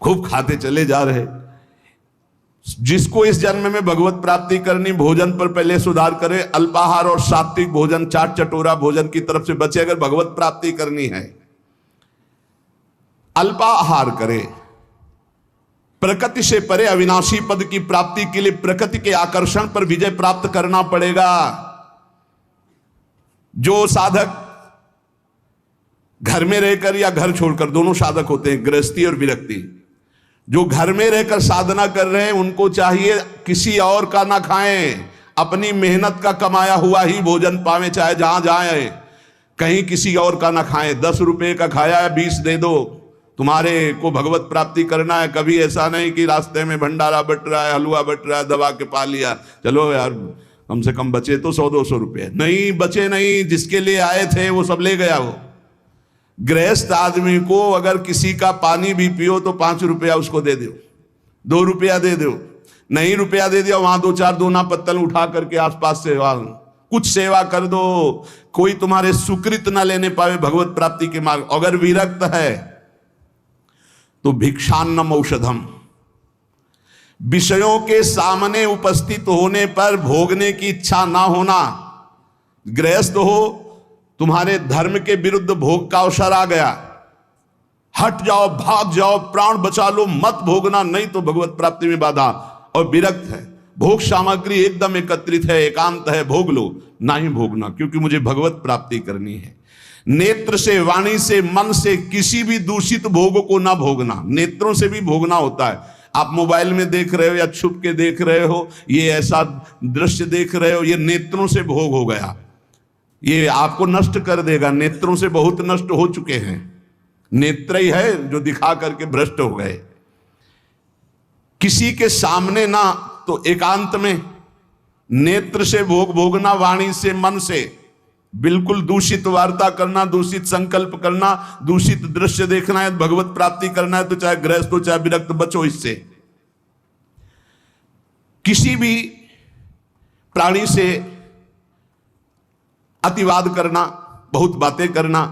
खूब खाते चले जा रहे। जिसको इस जन्म में भगवत प्राप्ति करनी, भोजन पर पहले सुधार करे, अल्पाहार और सात्विक भोजन, चाट चटोरा भोजन की तरफ से बचे। अगर भगवत प्राप्ति करनी है, अल्पाहार करे, प्रकृति से परे अविनाशी पद की प्राप्ति के लिए प्रकृति के आकर्षण पर विजय प्राप्त करना पड़ेगा। जो साधक घर में रहकर या घर छोड़कर, दोनों साधक होते हैं, गृहस्थी और विरक्ति, जो घर में रहकर साधना कर रहे हैं उनको चाहिए किसी और का ना खाएं, अपनी मेहनत का कमाया हुआ ही भोजन पावे, चाहे जहां जाए, कहीं किसी और का ना खाएं। 10 रुपए का खाया है 20 दे दो, तुम्हारे को भगवत प्राप्ति करना है। कभी ऐसा नहीं कि रास्ते में भंडारा बट रहा है, हलवा बट रहा है, दबा के पा लिया, चलो यार कम से कम बचे तो 100-200 रुपये। नहीं बचे, नहीं, जिसके लिए आए थे वो सब ले गया। वो गृहस्थ आदमी को अगर किसी का पानी भी पियो तो 5 रुपया उसको दे दो, 2 रुपया दे दो, नहीं रुपया दे दिया, वहां 2-4 दोना पत्तल उठा करके आसपास से कुछ सेवा कर दो। कोई तुम्हारे सुकृत ना लेने पावे भगवत प्राप्ति के मार्ग। अगर विरक्त है तो भिक्षान्नम औषधम, विषयों के सामने उपस्थित होने पर भोगने की इच्छा ना होना। गृहस्थ हो, तुम्हारे धर्म के विरुद्ध भोग का अवसर आ गया, हट जाओ, भाग जाओ, प्राण बचा लो, मत भोगना, नहीं तो भगवत प्राप्ति में बाधा। और विरक्त है, भोग सामग्री एकदम एकत्रित है, एकांत है, भोग लो, ना ही भोगना, क्योंकि मुझे भगवत प्राप्ति करनी है। नेत्र से, वाणी से, मन से किसी भी दूषित भोग को ना भोगना। नेत्रों से भी भोगना होता है। आप मोबाइल में देख रहे हो या छुप के देख रहे हो, ये ऐसा दृश्य देख रहे हो, ये नेत्रों से भोग हो गया, ये आपको नष्ट कर देगा। नेत्रों से बहुत नष्ट हो चुके हैं, नेत्र ही है जो दिखा करके भ्रष्ट हो गए। किसी के सामने ना, तो एकांत में नेत्र से भोग भोगना, वाणी से, मन से बिल्कुल दूषित वार्ता करना, दूषित संकल्प करना, दूषित दृश्य देखना है, भगवत प्राप्ति करना है तो चाहे गृहस्थ हो चाहे विरक्त, बचो इससे। किसी भी प्राणी से अतिवाद करना, बहुत बातें करना,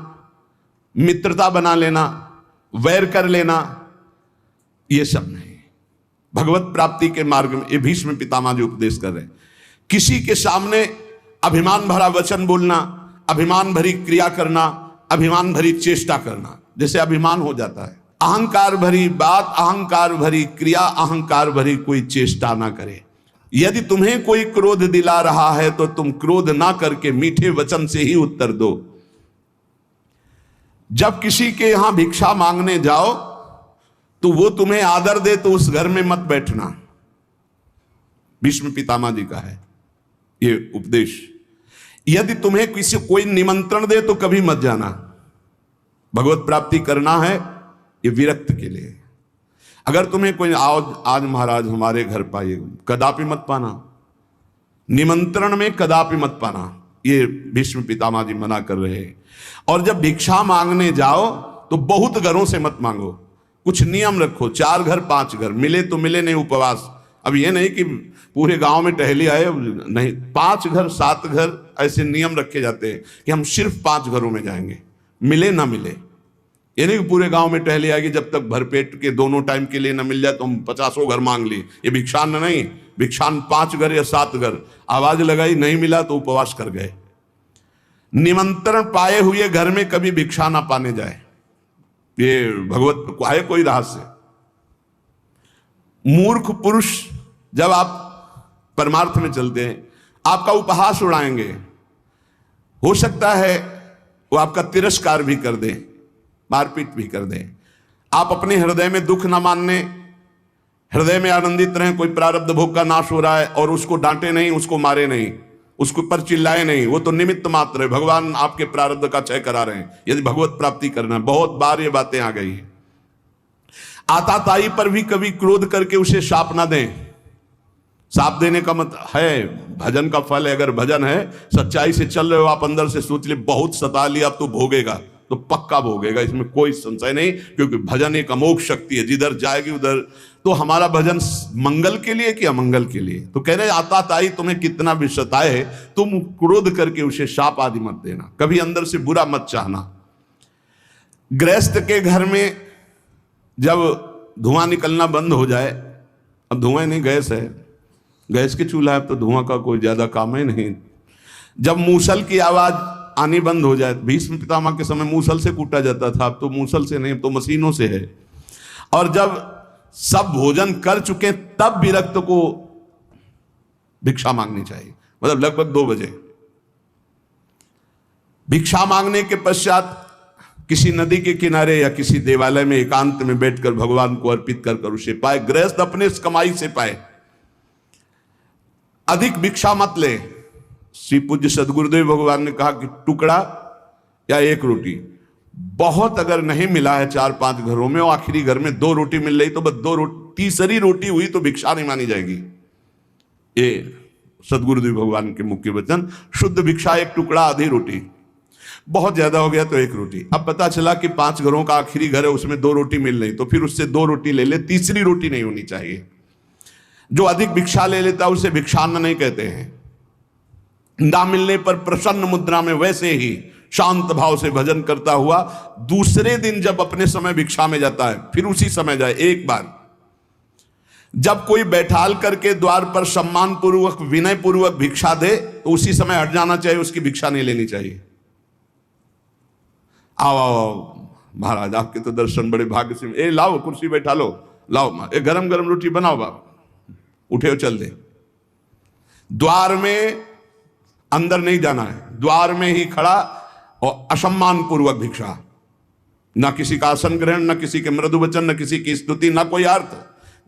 मित्रता बना लेना, वैर कर लेना, ये सब नहीं। भगवत प्राप्ति के मार्ग में ये भीष्म पितामह जी उपदेश कर रहे हैं। किसी के सामने अभिमान भरा वचन बोलना, अभिमान भरी क्रिया करना, अभिमान भरी चेष्टा करना, जैसे अभिमान हो जाता है। अहंकार भरी बात, अहंकार भरी क्रिया, अहंकार भरी कोई चेष्टा ना करे। यदि तुम्हें कोई क्रोध दिला रहा है तो तुम क्रोध ना करके मीठे वचन से ही उत्तर दो। जब किसी के यहां भिक्षा मांगने जाओ तो वो तुम्हें आदर दे तो उस घर में मत बैठना। भीष्म पितामह जी का है ये उपदेश। यदि तुम्हें किसी कोई निमंत्रण दे तो कभी मत जाना। भगवत प्राप्ति करना है ये विरक्त के लिए। अगर तुम्हें कोई आज महाराज हमारे घर पाइए, कदापि मत पाना, निमंत्रण में कदापि मत पाना, ये भीष्म पितामह जी मना कर रहे हैं। और जब भिक्षा मांगने जाओ तो बहुत घरों से मत मांगो, कुछ नियम रखो, 4 घर 5 घर, मिले तो मिले, नहीं उपवास। अब ये नहीं कि पूरे गांव में टहली आए, नहीं, 5 घर 7 घर ऐसे नियम रखे जाते हैं कि हम सिर्फ 5 घरों में जाएंगे, मिले ना मिले। ये नहीं कि पूरे गांव में टहली आएगी, जब तक भरपेट के दोनों टाइम के लिए ना मिल जाए तो हम 50 घर मांग लिए। ये भिक्षान नहीं, भिक्षान 5 घर या 7 घर। आवाज लगाई, नहीं मिला तो उपवास कर गए। निमंत्रण पाए हुए घर में कभी भिक्षा ना पाने जाए, ये भगवत है कोई रहस्य। मूर्ख पुरुष जब आप परमार्थ में चलते हैं, आपका उपहास उड़ाएंगे, हो सकता है वो आपका तिरस्कार भी कर दें, मारपीट भी कर दें। आप अपने हृदय में दुख ना मानने, हृदय में आनंदित रहें। कोई प्रारब्ध भोग का नाश हो रहा है और उसको डांटे नहीं, उसको मारे नहीं, उसको पर चिल्लाए नहीं, वो तो निमित्त मात्र है। भगवान आपके प्रारब्ध का क्षय करा रहे हैं। यदि भगवत प्राप्ति करना है, बहुत बार ये बातें आ गई है। आताताई पर भी कभी क्रोध करके उसे शाप ना दें। शाप देने का मत है, भजन का फल है। अगर भजन है, सच्चाई से चल रहे हो आप, अंदर से सोच ले बहुत सता लिया, अब तो भोगेगा, तो पक्का भोगेगा, इसमें कोई संशय नहीं। क्योंकि भजन एक अमोघ शक्ति है, जिधर जाएगी उधर। तो हमारा भजन मंगल के लिए कि अमंगल के लिए? तो कह रहे आताताई तुम्हें कितना भी सताए, तुम क्रोध करके उसे शाप आदि मत देना, कभी अंदर से बुरा मत चाहना। गृहस्थ के घर में जब धुआं निकलना बंद हो जाए, अब धुआं नहीं, गैस है, गैस के चूल्हा है तो धुआं का कोई ज्यादा काम ही नहीं। जब मूसल की आवाज आनी बंद हो जाए, भीष्म पितामह के समय मूसल से कूटा जाता था, अब तो मूसल से नहीं, अब तो मशीनों से है। और जब सब भोजन कर चुके तब विरक्त को भिक्षा मांगनी चाहिए, मतलब लगभग 2 बजे। भिक्षा मांगने के पश्चात किसी नदी के किनारे या किसी देवालय में एकांत में बैठकर भगवान को अर्पित कर उसे पाए। गृहस्थ अपने कमाई से पाए, अधिक भिक्षा मत ले। श्री पूज्य सदगुरुदेव भगवान ने कहा कि टुकड़ा या 1 रोटी, बहुत अगर नहीं मिला है 4-5 घरों में और आखिरी घर में 2 रोटी मिल रही तो बस 2 रोटी, तीसरी रोटी हुई तो भिक्षा नहीं मानी जाएगी। ये सदगुरुदेव भगवान के मुख्य वचन। शुद्ध भिक्षा 1 टुकड़ा आधी रोटी, बहुत ज्यादा हो गया तो 1 रोटी। अब पता चला कि 5 घरों का आखिरी घर है, उसमें 2 रोटी मिल रही, तो फिर उससे 2 रोटी ले ले, तीसरी रोटी नहीं होनी चाहिए। जो अधिक भिक्षा ले लेता है उसे भिक्षान्न नहीं कहते हैं। ना मिलने पर प्रसन्न मुद्रा में वैसे ही शांत भाव से भजन करता हुआ दूसरे दिन जब अपने समय भिक्षा में जाता है, फिर उसी समय जाए। एक बार जब कोई बैठाल करके द्वार पर सम्मान पूर्वक विनय पूर्वक भिक्षा दे तो उसी समय हट जाना चाहिए, उसकी भिक्षा नहीं लेनी चाहिए। आओ आओ महाराज, आपके तो दर्शन बड़े भाग्य से। ए लाओ कुर्सी बैठा लो, लाओ ए गरम गरम रोटी बनाओ बाबा, उठे हो चल दे। द्वार में अंदर नहीं जाना है, द्वार में ही खड़ा और असम्मान पूर्वक भिक्षा, ना किसी का आसन ग्रहण, ना किसी के मृदु वचन, ना किसी की स्तुति, ना कोई अर्थ।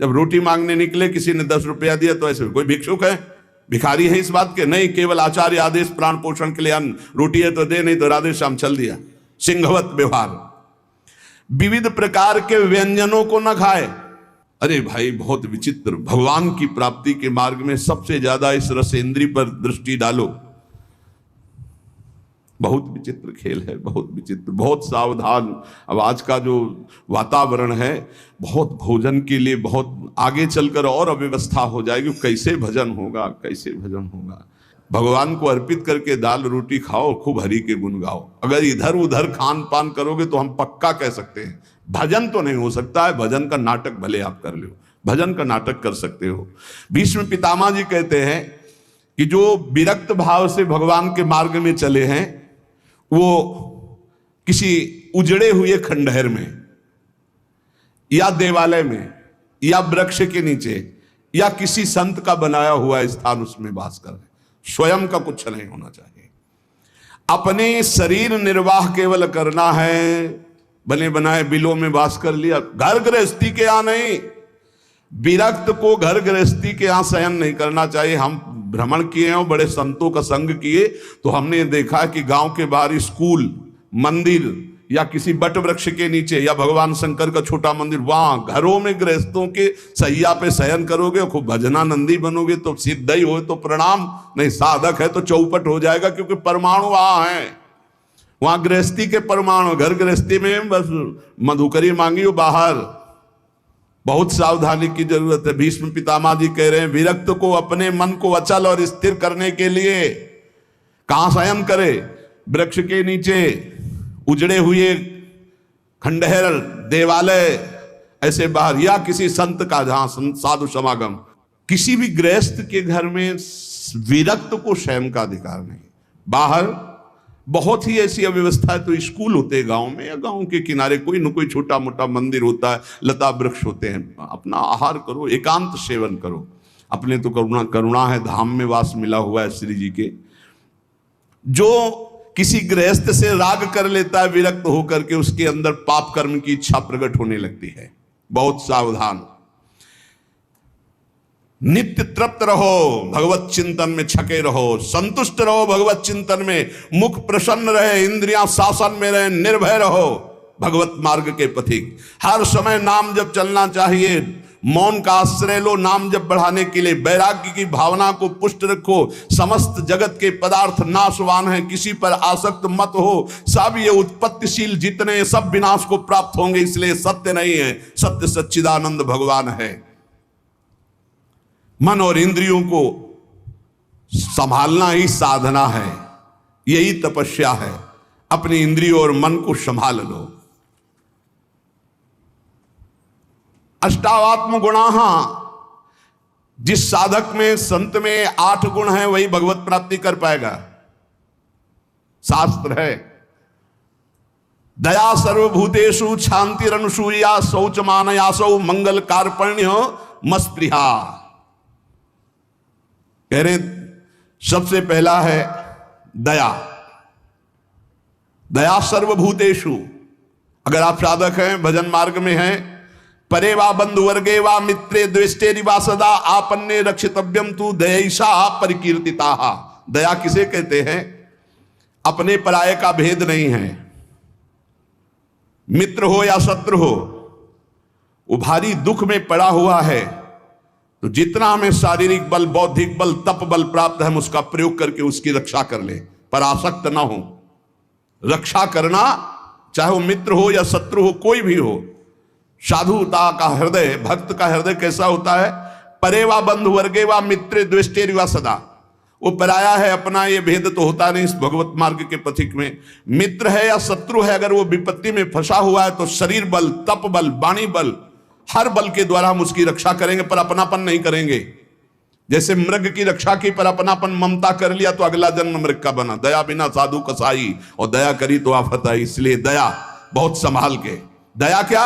जब रोटी मांगने निकले किसी ने 10 रुपया दिया तो ऐसे कोई भिक्षुक है, भिखारी है इस बात के नहीं, केवल आचार्य आदेश प्राण पोषण के लिए अन्न, रोटी है तो दे, नहीं तो राधे श्याम चल दिया। सिंहवत व्यवहार, विविध प्रकार के व्यंजनों को न खाए। अरे भाई बहुत विचित्र। भगवान की प्राप्ति के मार्ग में सबसे ज्यादा इस रसेंद्री पर दृष्टि डालो। बहुत विचित्र खेल है, बहुत विचित्र, बहुत सावधान। अब आज का जो वातावरण है, बहुत भोजन के लिए बहुत आगे चलकर और अव्यवस्था हो जाएगी। कैसे भजन होगा, कैसे भजन होगा। भगवान को अर्पित करके दाल रोटी खाओ, खूब हरि के गुण गाओ। अगर इधर उधर खान पान करोगे तो हम पक्का कह सकते हैं भजन तो नहीं हो सकता है। भजन का नाटक भले आप कर लो, भजन का नाटक कर सकते हो। भीष्म पितामह जी कहते हैं कि जो विरक्त भाव से भगवान के मार्ग में चले हैं वो किसी उजड़े हुए खंडहर में या देवालय में या वृक्ष के नीचे या किसी संत का बनाया हुआ स्थान उसमें वास कर रहे, स्वयं का कुछ नहीं होना चाहिए। अपने शरीर निर्वाह केवल करना है, बने बनाए बिलों में वास कर लिया। घर गृहस्थी के यहाँ नहीं, विरक्त को घर गृहस्थी के यहाँ शयन नहीं करना चाहिए। हम भ्रमण किए हैं और बड़े संतों का संग किए तो हमने देखा कि गांव के बाहर स्कूल, मंदिर या किसी बट वृक्ष के नीचे या भगवान शंकर का छोटा मंदिर, वहां घरों में गृहस्थों के सैया पे शयन करोगे, खूब भजनानंदी बनोगे तो सिद्ध ही हो तो प्रणाम, नहीं साधक है तो चौपट हो जाएगा। क्योंकि परमाणु वहां है, वहां गृहस्थी के परमाणु। घर गृहस्थी में बस मधुकरी मांगी हो बाहर, बहुत सावधानी की जरूरत है। भीष्म पितामह जी कह रहे हैं विरक्त को अपने मन को अचल और स्थिर करने के लिए कहां शयन करे? वृक्ष के नीचे, उजड़े हुए खंडहर, देवालय, ऐसे बाहर, या किसी संत का जहां साधु समागम। किसी भी गृहस्थ के घर में विरक्त को शयन का अधिकार नहीं। बाहर बहुत ही ऐसी अव्यवस्था है तो स्कूल होते हैं गांव में या गांव के किनारे कोई न कोई छोटा मोटा मंदिर होता है, लता वृक्ष होते हैं। अपना आहार करो, एकांत सेवन करो। अपने तो करुणा है, धाम में वास मिला हुआ है श्री जी के। जो किसी गृहस्थ से राग कर लेता है विरक्त होकर के, उसके अंदर पाप कर्म की इच्छा प्रकट होने लगती है। बहुत सावधान। नित्य तृप्त रहो, भगवत चिंतन में छके रहो, संतुष्ट रहो भगवत चिंतन में, मुख प्रसन्न रहे, इंद्रियां शासन में रहे, निर्भय रहो भगवत मार्ग के पथिक। हर समय नाम जप चलना चाहिए। मौन का आश्रय लो नाम जप बढ़ाने के लिए। वैराग्य की भावना को पुष्ट रखो। समस्त जगत के पदार्थ नाशवान हैं, किसी पर आसक्त मत हो। सब ये उत्पत्तिशील जितने सब विनाश को प्राप्त होंगे, इसलिए सत्य नहीं है, सत्य सच्चिदानंद भगवान है। मन और इंद्रियों को संभालना ही साधना है, यही तपस्या है। अपनी इंद्रियों और मन को संभाल लो। अष्टावात्म गुणाः, जिस साधक में संत में 8 गुण हैं वही भगवत प्राप्ति कर पाएगा। शास्त्र है, दया सर्वभूतेषु, शांतिरनुसूया, शौच मानयासौ, मंगल कार्पण्य मस्पृहा। कह रहे सबसे पहला है दया। दया सर्वभूतेषु, अगर आप साधक हैं, भजन मार्ग में हैं, परे वा बंधु वर्गे वा मित्रे द्वेष्टे वा सदा आपन्ने रक्षितव्यम तु दयैषा परिकीर्तिता। दया किसे कहते हैं? अपने पराये का भेद नहीं है। मित्र हो या शत्रु हो, वो भारी दुख में पड़ा हुआ है, तो जितना हमें शारीरिक बल, बौद्धिक बल, तप बल प्राप्त है, हम उसका प्रयोग करके उसकी रक्षा कर ले, पर आसक्त ना हो। रक्षा करना, चाहे वो मित्र हो या शत्रु हो, कोई भी हो। साधुता का हृदय, भक्त का हृदय कैसा होता है? परे वा बंधु वर्गे वा मित्रे द्वेष्टे वा सदा। वो पराया है, अपना ये भेद तो होता नहीं इस भगवत मार्ग के पथिक में। मित्र है या शत्रु है, अगर वो विपत्ति में फंसा हुआ है तो शरीर बल, तप बल, वाणी बल, हर बल के द्वारा हम उसकी रक्षा करेंगे, पर अपनापन नहीं करेंगे। जैसे मृग की रक्षा की, पर अपनापन ममता कर लिया तो अगला जन्म मृग का बना। दया बिना साधु कसाई, और दया करी तो आफत आई। इसलिए दया बहुत संभाल के। दया क्या?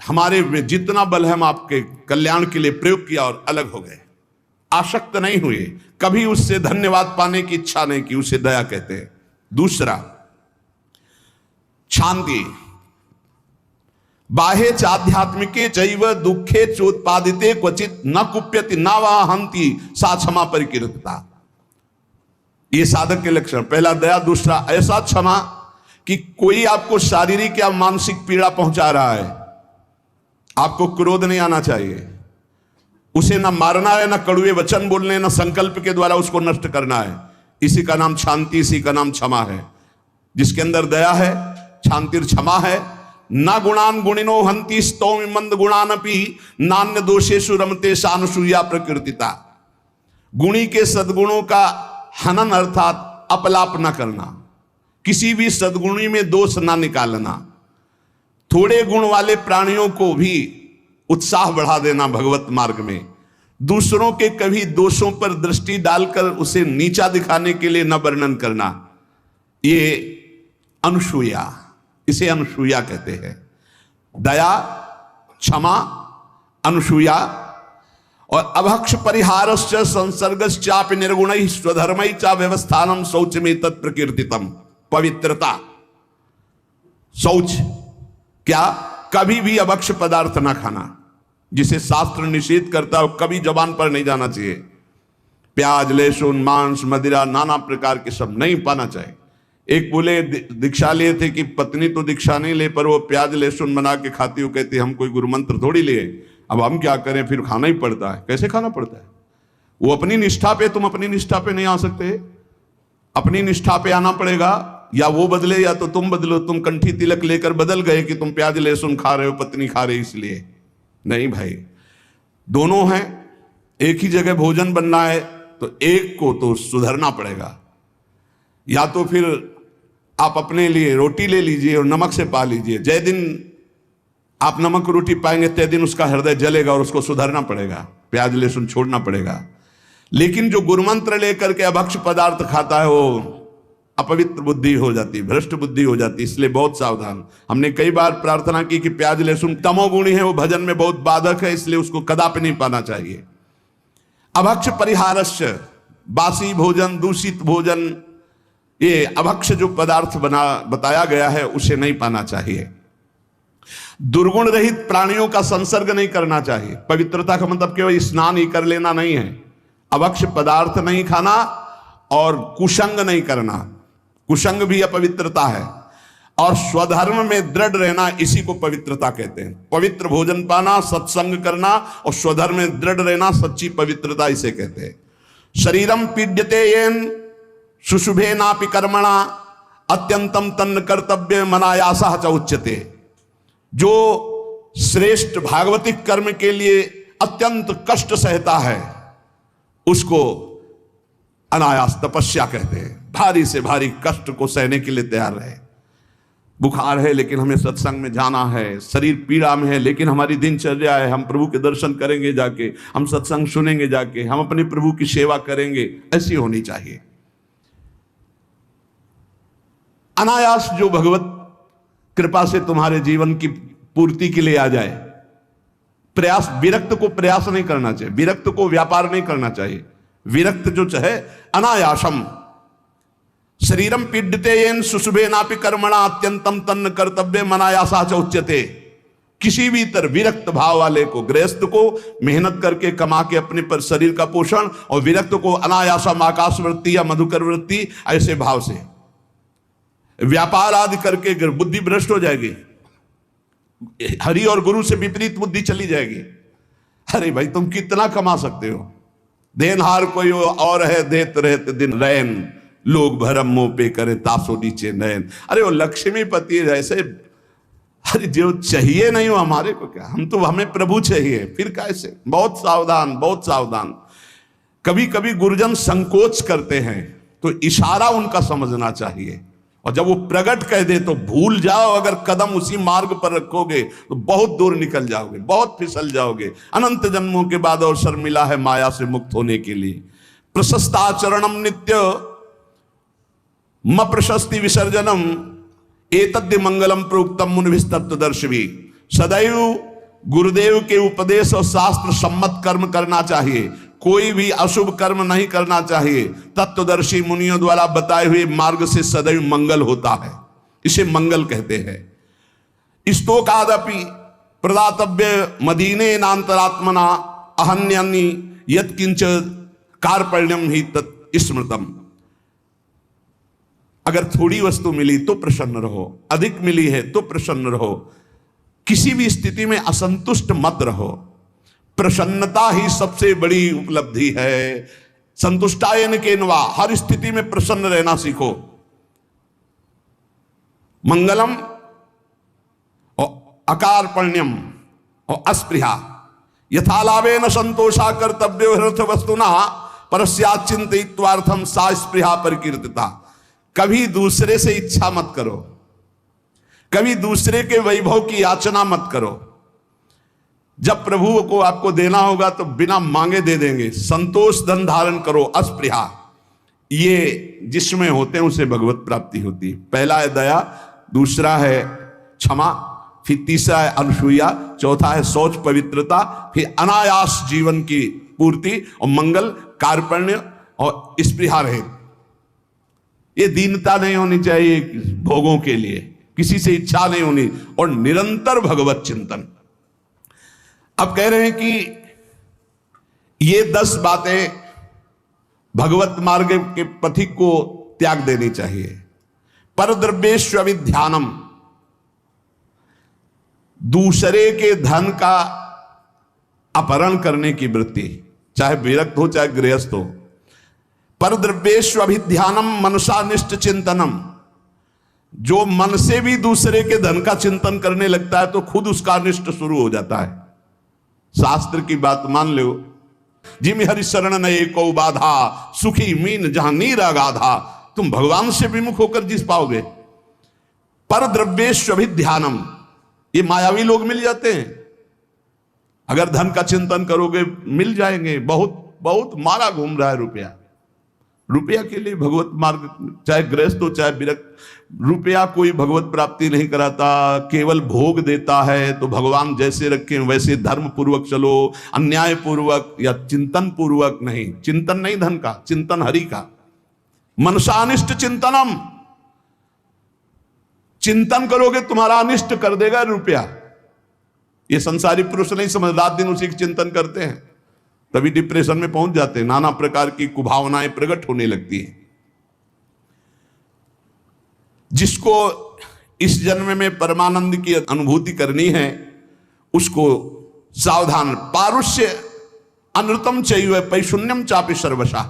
हमारे में जितना बल है हम आपके कल्याण के लिए प्रयोग किया और अलग हो गए, आसक्त नहीं हुए, कभी उससे धन्यवाद पाने की इच्छा नहीं की, उसे दया कहते हैं। दूसरा, शांति। बाह्य चाध्यात्मिके चैव दुखे चोत्पादिते क्वचित न कुप्यति न वा हंति सा क्षमा परिकीर्तिता। ये साधक के लक्षण। पहला दया, दूसरा ऐसा क्षमा कि कोई आपको शारीरिक या मानसिक पीड़ा पहुंचा रहा है, आपको क्रोध नहीं आना चाहिए। उसे न मारना है, न कड़ुए वचन बोलने, न संकल्प के द्वारा उसको नष्ट करना है। इसी का नाम शांति, इसी का नाम क्षमा है। जिसके अंदर दया है, शांति क्षमा है। न गुणान गुणिनो हंति स्तौमि मंद गुणानपि नान्य दोषेषु रमते सानुसूया प्रकृतिता। गुणी के सद्गुणों का हनन अर्थात अपलाप न करना, किसी भी सद्गुणी में दोष ना निकालना, थोड़े गुण वाले प्राणियों को भी उत्साह बढ़ा देना भगवत मार्ग में, दूसरों के कभी दोषों पर दृष्टि डालकर उसे नीचा दिखाने के लिए न वर्णन करना, ये अनुसूया, इसे अनुसूया कहते हैं। दया, क्षमा, अनुसूया। और अभक्ष परिहारश्च संसर्गश्चापि निर्गुणैः स्वधर्मैः च व्यवस्थानम शौचमें तत्प्रकीर्तितम। पवित्रता, शौच क्या? कभी भी अभक्ष पदार्थ ना खाना, जिसे शास्त्र निषेध करता है, कभी जबान पर नहीं जाना चाहिए। प्याज, लहसुन, मांस, मदिरा, नाना प्रकार के सब नहीं पाना चाहिए। एक बोले दीक्षा लिए थे कि पत्नी तो दीक्षा नहीं ले, पर वो प्याज लहसुन बना के खाती हो, कहती हम कोई गुरु मंत्र थोड़ी लिए, अब हम क्या करें, फिर खाना ही पड़ता है। कैसे खाना पड़ता है? वो अपनी निष्ठा पे, तुम अपनी निष्ठा पे नहीं आ सकते। अपनी निष्ठा पे आना पड़ेगा, या वो बदले या तो तुम बदलो। तुम कंठी तिलक लेकर बदल गए कि तुम प्याज लहसुन खा रहे हो, पत्नी खा रही, इसलिए नहीं भाई। दोनों हैं, एक ही जगह भोजन बनना है तो एक को तो सुधरना पड़ेगा। या तो फिर आप अपने लिए रोटी ले लीजिए और नमक से पा लीजिए। जय दिन आप नमक रोटी पाएंगे तय दिन उसका हृदय जलेगा और उसको सुधरना पड़ेगा, प्याज लहसुन छोड़ना पड़ेगा। लेकिन जो गुरुमंत्र लेकर के अभक्ष पदार्थ खाता है वो अपवित्र बुद्धि हो जाती, भ्रष्ट बुद्धि हो जाती। इसलिए बहुत सावधान। हमने कई बार प्रार्थना की कि प्याज लहसुन तमोगुणी है, वो भजन में बहुत बाधक है, इसलिए उसको कदापि नहीं पाना चाहिए। अभक्ष परिहारस्य, बासी भोजन, दूषित भोजन, ये अभक्ष जो पदार्थ बताया गया है उसे नहीं पाना चाहिए। दुर्गुण रहित प्राणियों का संसर्ग नहीं करना चाहिए। पवित्रता का मतलब केवल स्नान ही कर लेना नहीं है। अभक्ष पदार्थ नहीं खाना और कुसंग नहीं करना, कुसंग भी अपवित्रता है। और स्वधर्म में दृढ़ रहना, इसी को पवित्रता कहते हैं। पवित्र भोजन पाना, सत्संग करना और स्वधर्म में दृढ़ रहना, सच्ची पवित्रता इसे कहते हैं। शरीरम पीड्यते येन शुशुभे नापि कर्मणा अत्यंतम तन्न कर्तव्य मनायासा च उच्यते। जो श्रेष्ठ भागवतिक कर्म के लिए अत्यंत कष्ट सहता है उसको अनायास तपस्या कहते हैं। भारी से भारी कष्ट को सहने के लिए तैयार रहे। बुखार है लेकिन हमें सत्संग में जाना है, शरीर पीड़ा में है लेकिन हमारी दिनचर्या है, हम प्रभु के दर्शन करेंगे जाके, हम सत्संग सुनेंगे जाके, हम अपने प्रभु की सेवा करेंगे, ऐसी होनी चाहिए। अनायास जो भगवत कृपा से तुम्हारे जीवन की पूर्ति के लिए आ जाए, प्रयास, विरक्त को प्रयास नहीं करना चाहिए, विरक्त को व्यापार नहीं करना चाहिए। विरक्त जो चाहे अनायासम शरीरम पीड्यते येन सुशुभे नापि कर्मणा अत्यंतम तन्न कर्तव्य मनायासा च उच्यते। किसी भी तरह विरक्त भाव वाले को, गृहस्थ को मेहनत करके कमा के अपने पर शरीर का पोषण, और विरक्त को अनायासम आकाश वृत्ति या मधुकर वृत्ति, ऐसे भाव से व्यापार आदि करके बुद्धि भ्रष्ट हो जाएगी, हरि और गुरु से विपरीत बुद्धि चली जाएगी। अरे भाई तुम कितना कमा सकते हो, देनहार कोई और है, देत रहते दिन रैन, लोग भरम मुंह पे करे तासो नीचे नयन। अरे वो लक्ष्मीपति जैसे, अरे जो चाहिए नहीं हो हमारे को क्या, हम तो, हमें प्रभु चाहिए, फिर कैसे। बहुत सावधान, बहुत सावधान। कभी कभी गुरुजन संकोच करते हैं तो इशारा उनका समझना चाहिए, और जब वो प्रकट कह दे तो भूल जाओ। अगर कदम उसी मार्ग पर रखोगे तो बहुत दूर निकल जाओगे, बहुत फिसल जाओगे। अनंत जन्मों के बाद अवसर मिला है माया से मुक्त होने के लिए। प्रशस्ताचरणम नित्य म प्रशस्ति विसर्जनम एतद्य मंगलम प्रोक्तम मुनिभिस्तत्वदर्शिभी। सदैव गुरुदेव के उपदेश और शास्त्र सम्मत कर्म करना चाहिए, कोई भी अशुभ कर्म नहीं करना चाहिए। तत्वदर्शी मुनियों द्वारा बताए हुए मार्ग से सदैव मंगल होता है, इसे मंगल कहते हैं। स्तोकादपि प्रदातव्य मदीने नान्तरात्मना अहन्यानि यत्किंच कार्पण्यम ही तत् स्मृतम। अगर थोड़ी वस्तु मिली तो प्रसन्न रहो, अधिक मिली है तो प्रसन्न रहो, किसी भी स्थिति में असंतुष्ट मत रहो। प्रसन्नता ही सबसे बड़ी उपलब्धि है। संतुष्टायन केनवा, हर स्थिति में प्रसन्न रहना सीखो। मंगलम और अकारपण्यम और अस्पृहा यथालाभे न संतोषा कर्तव्यो हृथ वस्तुना परस्याचिंतित्वार्थम सा स्पृहा परिकीर्तिता। कभी दूसरे से इच्छा मत करो, कभी दूसरे के वैभव की याचना मत करो। जब प्रभु को आपको देना होगा तो बिना मांगे दे देंगे। संतोष धन धारण करो, अस्पृहा, ये जिसमें होते हैं उसे भगवत प्राप्ति होती है। पहला है दया, दूसरा है क्षमा, फिर तीसरा है अनसूया, चौथा है शौच पवित्रता, फिर अनायास जीवन की पूर्ति, और मंगल कार्पण्य और स्पृहा रहित। ये दीनता नहीं होनी चाहिए भोगों के लिए, किसी से इच्छा नहीं होनी, और निरंतर भगवत चिंतन। अब कह रहे हैं कि ये 10 बातें भगवत मार्ग के पथिक को त्याग देनी चाहिए। परद्रव्येष्वभिध्यानम, दूसरे के धन का अपहरण करने की वृत्ति, चाहे विरक्त हो चाहे गृहस्थ हो। परद्रव्येष्वभिध्यानम मनसानिष्ट चिंतनम, जो मन से भी दूसरे के धन का चिंतन करने लगता है तो खुद उसका अनिष्ट शुरू हो जाता है। शास्त्र की बात मान लो, जिम हरि शरण नये को बाधा, सुखी मीन जहां नीर अगाधा। तुम भगवान से विमुख होकर जिस पाओगे। पर द्रव्येष्वभिध्यानम, ये मायावी लोग मिल जाते हैं। अगर धन का चिंतन करोगे मिल जाएंगे। बहुत बहुत मारा घूम रहा है रुपया, रुपया के लिए भगवत मार्ग, चाहे गृहस्थ हो चाहे विरक्त। रुपया कोई भगवत प्राप्ति नहीं कराता, केवल भोग देता है। तो भगवान जैसे रखें वैसे धर्म पूर्वक चलो, अन्याय पूर्वक या चिंतन पूर्वक नहीं। चिंतन नहीं धन का, चिंतन हरि का। मनसानिष्ट चिंतनम, चिंतन करोगे तुम्हारा अनिष्ट कर देगा रुपया। ये संसारी पुरुष नहीं समझ, रात दिन उसी का चिंतन करते हैं, तभी डिप्रेशन में पहुंच जाते हैं। नाना प्रकार की कुभावनाएं प्रकट होने लगती है। जिसको इस जन्म में परमानंद की अनुभूति करनी है उसको सावधान। पारुष्य अनृतम चैव पैशून्यम चापि सर्वशा।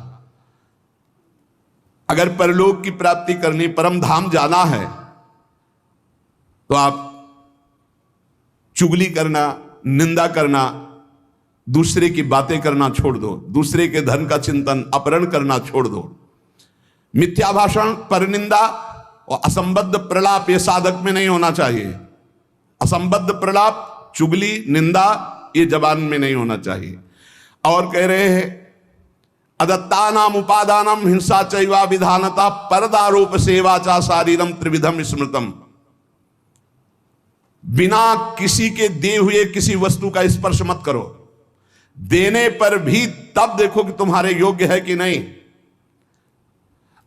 अगर परलोक की प्राप्ति करनी, परम धाम जाना है, तो आप चुगली करना, निंदा करना, दूसरे की बातें करना छोड़ दो। दूसरे के धन का चिंतन, अपहरण करना छोड़ दो। मिथ्या भाषण, परनिंदा, और असंबद्ध प्रलाप ये साधक में नहीं होना चाहिए। असंबद्ध प्रलाप, चुगली, निंदा ये जबान में नहीं होना चाहिए। और कह रहे हैं अदत्तानाम उपादानम हिंसा चैवा विधानता परदारोप सेवा चा शारीरम त्रिविधम स्मृतम। बिना किसी के दिए हुए किसी वस्तु का स्पर्श मत करो, देने पर भी तब देखो कि तुम्हारे योग्य है कि नहीं।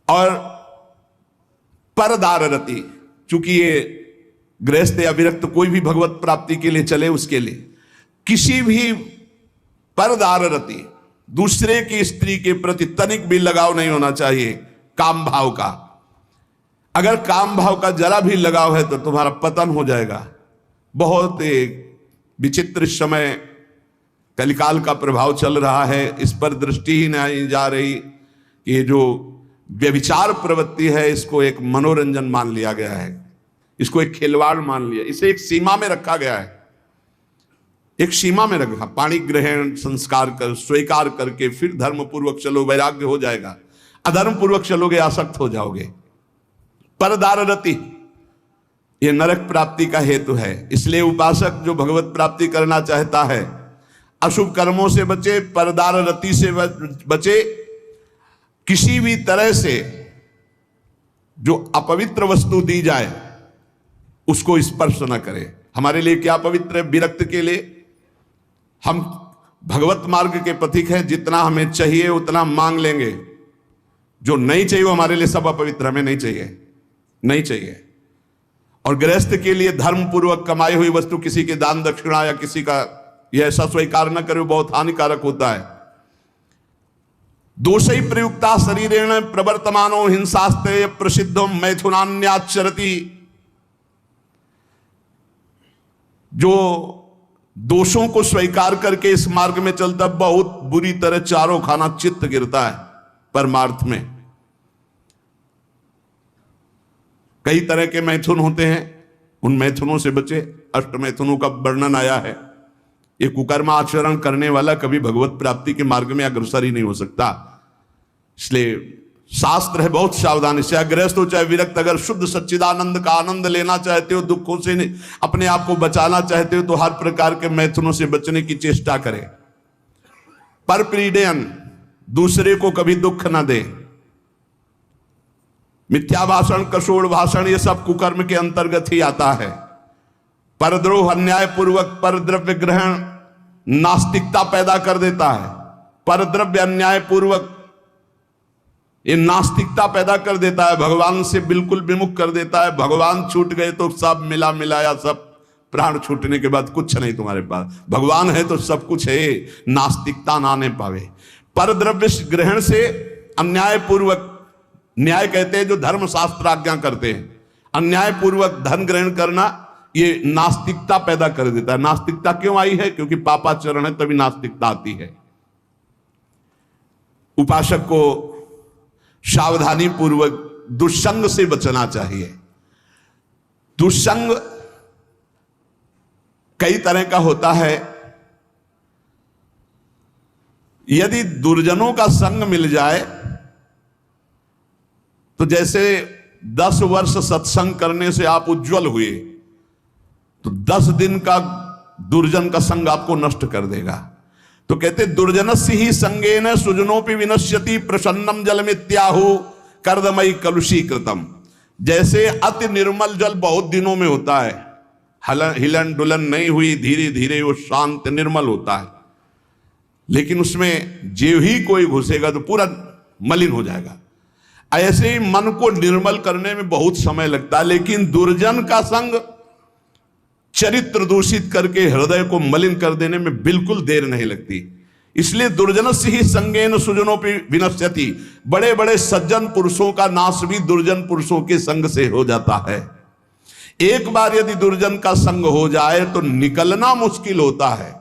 और परदार रति, चूंकि ये गृहस्थ या विरक्त कोई भी भगवत प्राप्ति के लिए चले, उसके लिए किसी भी परदार रति, दूसरे की स्त्री के प्रति तनिक भी लगाव नहीं होना चाहिए काम भाव का। अगर काम भाव का जरा भी लगाव है तो तुम्हारा पतन हो जाएगा। बहुत एक विचित्र समय कलिकाल का प्रभाव चल रहा है, इस पर दृष्टि ही नहीं जा रही कि ये जो व्यभिचार प्रवृत्ति है इसको एक मनोरंजन मान लिया गया है, इसको एक खिलवाड़ मान लिया, इसे एक सीमा में रखा गया है, एक सीमा में रखा। पाणी ग्रहण संस्कार कर स्वीकार करके फिर धर्म पूर्वक चलो, वैराग्य हो जाएगा। अधर्म पूर्वक चलोगे आसक्त हो जाओगे। परदार रति ये नरक प्राप्ति का हेतु है। इसलिए उपासक जो भगवत प्राप्ति करना चाहता है अशुभ कर्मों से बचे, परदार रति से बचे, किसी भी तरह से जो अपवित्र वस्तु दी जाए उसको स्पर्श न करे। हमारे लिए क्या पवित्र है? विरक्त के लिए हम भगवत मार्ग के पथिक हैं, जितना हमें चाहिए उतना मांग लेंगे, जो नहीं चाहिए वो हमारे लिए सब अपवित्र, हमें नहीं चाहिए, नहीं चाहिए। और गृहस्थ के लिए धर्म पूर्वक कमाई हुई वस्तु किसी के दान दक्षिणा या किसी का यह ऐसा स्वीकार न करे, बहुत हानिकारक होता है। दोषई प्रयुक्ता शरीरेण प्रवर्तमानो हिंसास्ते प्रसिद्धो मैथुनान्याचरति। जो दोषों को स्वीकार करके इस मार्ग में चलता बहुत बुरी तरह चारों खाना चित्त गिरता है परमार्थ में। कई तरह के मैथुन होते हैं, उन मैथुनों से बचे। अष्ट मैथुनों का वर्णन आया है। ये कुकर्म आचरण करने वाला कभी भगवत प्राप्ति के मार्ग में अग्रसर ही नहीं हो सकता। इसलिए शास्त्र है बहुत सावधानी से, गृहस्थ हो चाहे विरक्त, अगर शुद्ध सच्चिदानंद का आनंद लेना चाहते हो, दुखों से अपने आप को बचाना चाहते हो, तो हर प्रकार के मैथुनों से बचने की चेष्टा करें। पर पीड़यन, दूसरे को कभी दुख न दे। मिथ्या भाषण, कशोड़ भाषण, ये सब कुकर्म के अंतर्गत ही आता है। परद्रोह, अन्याय पूर्वक परद्रव्य ग्रहण नास्तिकता पैदा कर देता है। परद्रव्य अन्याय पूर्वक ये नास्तिकता पैदा कर देता है, भगवान से बिल्कुल विमुख कर देता है। भगवान छूट गए तो सब मिला मिलाया सब, प्राण छूटने के बाद कुछ नहीं तुम्हारे पास। भगवान है तो सब कुछ है, नास्तिकता ना आने पावे। परद्रव्य ग्रहण से अन्याय पूर्वक, न्याय कहते हैं जो धर्म शास्त्र आज्ञा करते हैं, अन्याय पूर्वक धन ग्रहण करना ये नास्तिकता पैदा कर देता है। नास्तिकता क्यों आई है? क्योंकि पापाचरण है, तभी नास्तिकता आती है। उपासक को सावधानी पूर्वक दुष्संग से बचना चाहिए। दुष्संग कई तरह का होता है। यदि दुर्जनों का संग मिल जाए तो जैसे 10 वर्ष सत्संग करने से आप उज्जवल हुए, तो 10 दिन का दुर्जन का संग आपको नष्ट कर देगा। तो कहते दुर्जनस्य ही संगेन सुजनोपि विनश्यति प्रसन्नम जलमित्याहु कर्दमयी कलुषी कृतम। जैसे अति निर्मल जल बहुत दिनों में होता है, हिलन डुलन नहीं हुई, धीरे धीरे वो शांत निर्मल होता है, लेकिन उसमें जीव ही कोई घुसेगा तो पूरा मलिन हो जाएगा। ऐसे ही मन को निर्मल करने में बहुत समय लगता है, लेकिन दुर्जन का संग चरित्र दूषित करके हृदय को मलिन कर देने में बिल्कुल देर नहीं लगती। इसलिए दुर्जनस्य ही संगेन सुजनोपि विनश्यति। बड़े बड़े सज्जन पुरुषों का नाश भी दुर्जन पुरुषों के संग से हो जाता है। एक बार यदि दुर्जन का संग हो जाए तो निकलना मुश्किल होता है।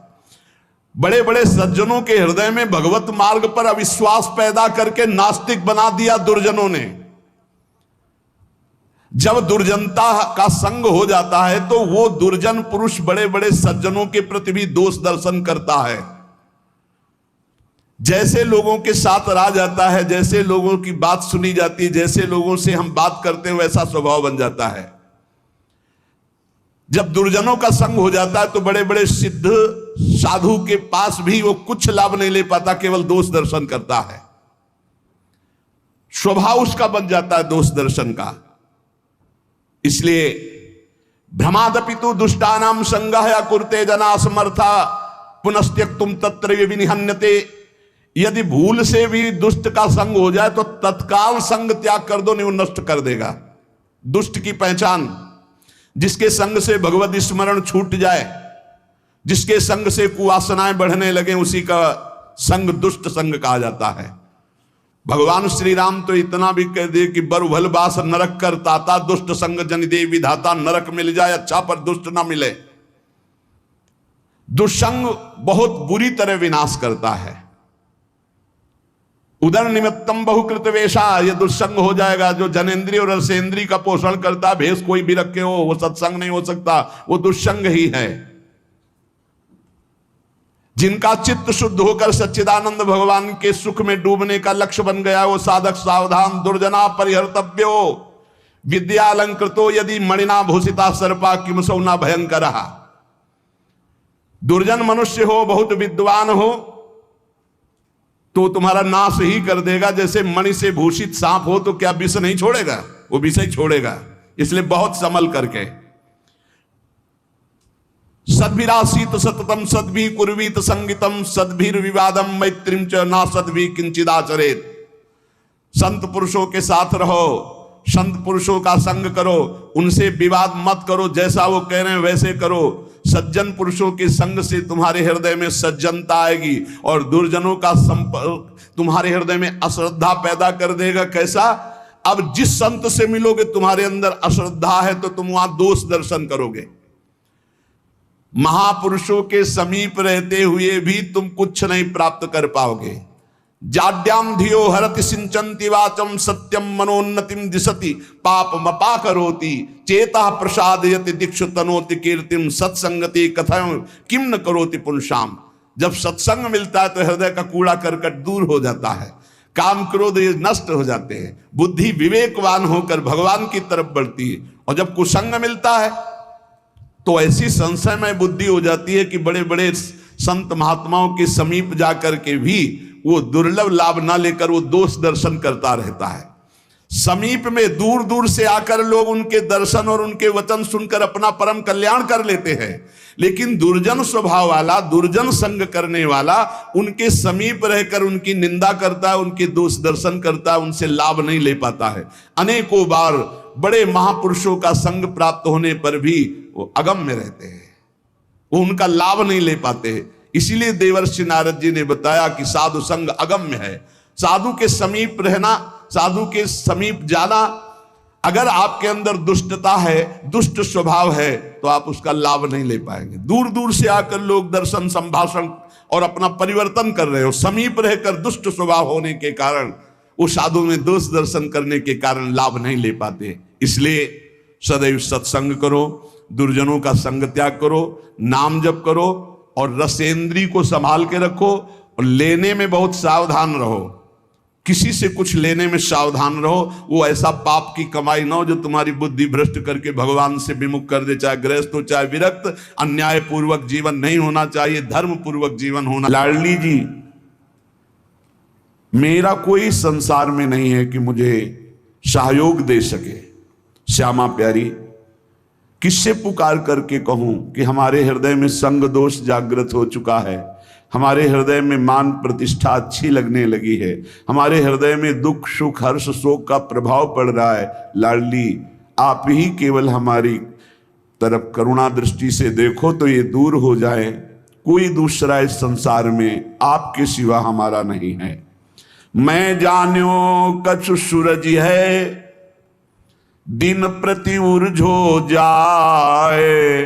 बड़े बड़े सज्जनों के हृदय में भगवत मार्ग पर अविश्वास पैदा करके नास्तिक बना दिया दुर्जनों ने। जब दुर्जनता का संग हो जाता है तो वो दुर्जन पुरुष बड़े बड़े सज्जनों के प्रति भी दोष दर्शन करता है। जैसे लोगों के साथ रहा जाता है, जैसे लोगों की बात सुनी जाती है, जैसे लोगों से हम बात करते हैं, वैसा स्वभाव बन जाता है। जब दुर्जनों का संग हो जाता है तो बड़े बड़े सिद्ध साधु के पास भी वो कुछ लाभ नहीं ले पाता, केवल दोष दर्शन करता है। स्वभाव उसका बन जाता है दोष दर्शन का। इसलिए भ्रमादपि तु दुष्टानाम संगः या कुर्ते जना समर्था पुनस्त्यक्तुम तत्र विनिहन्यते। यदि भूल से भी दुष्ट का संग हो जाए तो तत्काल संग त्याग कर दो, नहीं वो नष्ट कर देगा। दुष्ट की पहचान, जिसके संग से भगवत स्मरण छूट जाए, जिसके संग से कुवासनाएं बढ़ने लगे, उसी का संग दुष्ट संग कहा जाता है। भगवान श्री राम तो इतना भी कह दिए कि बर भल बास नरक कर ताता, दुष्ट संग जन दे विधाता। नरक मिल जाए अच्छा, पर दुष्ट ना मिले। दुष्संग बहुत बुरी तरह विनाश करता है। उदर निमित्तम बहुकृत वेशा, यह दुष्संग हो जाएगा। जो जनेन्द्रिय और रसेंद्रिय का पोषण करता, भेष कोई भी रखे हो, वो सत्संग नहीं हो सकता, वो दुष्संग ही है। जिनका चित्त शुद्ध होकर सच्चिदानंद भगवान के सुख में डूबने का लक्ष्य बन गया, वो साधक सावधान। दुर्जना परिहर्तव्यो विद्यालंकृतो यदि मणिना भूषिता सर्पा किमसौ न भयंकर। दुर्जन मनुष्य हो, बहुत विद्वान हो, तो तुम्हारा नाश ही कर देगा। जैसे मणि से भूषित सांप हो तो क्या विष नहीं छोड़ेगा, वो विष ही छोड़ेगा। इसलिए बहुत संभल करके। सद्भिरासीत सततम सद्भि कुर्वीत संगितम सद्भिर विवादम मैत्रीम च ना सद्भि किंचिदाचरेत। संत पुरुषों के साथ रहो, संत पुरुषों का संग करो, उनसे विवाद मत करो, जैसा वो कह रहे हैं वैसे करो। सज्जन पुरुषों के संग से तुम्हारे हृदय में सज्जनता आएगी, और दुर्जनों का संपर्क तुम्हारे हृदय में अश्रद्धा पैदा कर देगा। कैसा? अब जिस संत से मिलोगे तुम्हारे अंदर अश्रद्धा है, तो तुम वहां दोष दर्शन करोगे। महापुरुषों के समीप रहते हुए भी तुम कुछ नहीं प्राप्त कर पाओगे। जाड्याम धियो हरति सिंचन्ति वाचम सत्यम मनोन्नतिम दिशति पाप मपा करोति चेता प्रसादयति दीक्षु तनोति कीर्तिम सत्संगति कथम किम न करोति पुंसाम। जब सत्संग मिलता है तो हृदय का कूड़ा करकट दूर हो जाता है, काम क्रोध ये नष्ट हो जाते हैं, बुद्धि विवेकवान होकर भगवान की तरफ बढ़ती है। और जब कुसंग मिलता है तो ऐसी संशयमय बुद्धि हो जाती है कि बड़े बड़े संत महात्माओं के समीप जाकर के भी वो दुर्लभ लाभ ना लेकर वो दोष दर्शन करता रहता है। समीप में दूर दूर से आकर लोग उनके दर्शन और उनके वचन सुनकर अपना परम कल्याण कर लेते हैं, लेकिन दुर्जन स्वभाव वाला, दुर्जन संग करने वाला उनके समीप रहकर उनकी निंदा करता है, उनके दोष दर्शन करता है, उनसे लाभ नहीं ले पाता है। अनेकों बार बड़े महापुरुषों का संग प्राप्त होने पर भी वो अगम्य रहते हैं, वो उनका लाभ नहीं ले पाते। इसीलिए देवर्षि नारद जी ने बताया कि साधु संग अगम्य है। साधु के समीप रहना, साधु के समीप जाना, अगर आपके अंदर दुष्टता है, दुष्ट स्वभाव है, तो आप उसका लाभ नहीं ले पाएंगे। दूर दूर से आकर लोग दर्शन संभाषण और अपना परिवर्तन कर रहे हो, समीप रहकर दुष्ट स्वभाव होने के कारण, वो साधु में दोष दर्शन करने के कारण लाभ नहीं ले पाते। इसलिए सदैव सत्संग करो, दुर्जनों का संग त्याग करो, नाम जप करो, और रसेंद्री को संभाल के रखो, और लेने में बहुत सावधान रहो। किसी से कुछ लेने में सावधान रहो, वो ऐसा पाप की कमाई ना हो जो तुम्हारी बुद्धि भ्रष्ट करके भगवान से विमुख कर दे। चाहे गृहस्थ हो चाहे विरक्त, अन्याय पूर्वक जीवन नहीं होना चाहिए, धर्म पूर्वक जीवन होना। लाडली जी, मेरा कोई संसार में नहीं है कि मुझे सहयोग दे सके। श्यामा प्यारी, किससे पुकार करके कहूं कि हमारे हृदय में संग दोष जागृत हो चुका है, हमारे हृदय में मान प्रतिष्ठा अच्छी लगने लगी है, हमारे हृदय में दुख सुख हर्ष शोक का प्रभाव पड़ रहा है। लाडली, आप ही केवल हमारी तरफ करुणा दृष्टि से देखो तो ये दूर हो जाए। कोई दूसरा इस संसार में आपके सिवा हमारा नहीं है। मैं जान्यो कछु सूरज है, दिन प्रति उर्झो जाए,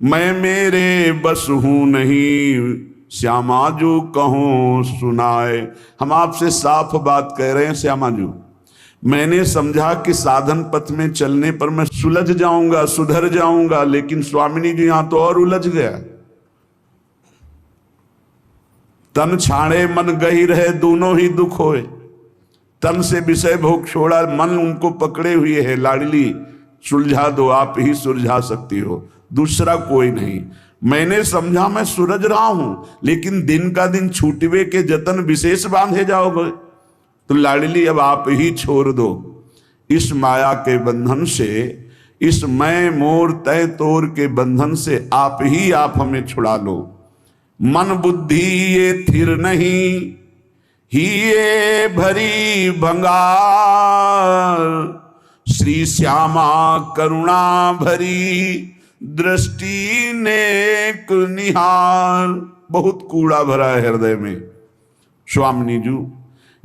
मैं मेरे बस हूं नहीं, श्यामा जू कहूं सुनाए। हम आपसे साफ बात कह रहे हैं श्यामा जू। मैंने समझा कि साधन पथ में चलने पर मैं सुलझ जाऊंगा, सुधर जाऊंगा, लेकिन स्वामिनी जी यहां तो और उलझ गया। तन छाड़े मन गही रहे, दोनों ही दुख होए। तन से विषय भोग छोड़ा, मन उनको पकड़े हुए है। लाडली सुलझा दो, आप ही सुलझा सकती हो, दूसरा कोई नहीं। मैंने समझा मैं सुलझ रहा हूं, लेकिन दिन का दिन छूटवे के जतन विशेष बांधे जाओगे। तो लाडली अब आप ही छोड़ दो इस माया के बंधन से, इस मैं मोर तय तोर के बंधन से आप हमें छुड़ा लो। मन बुद्धि ये थिर नहीं, ही ये भरी भंगार। श्री श्यामा करुणा भरी, दृष्टि नेक निहार। बहुत कूड़ा भरा है हृदय में स्वामिनी जी।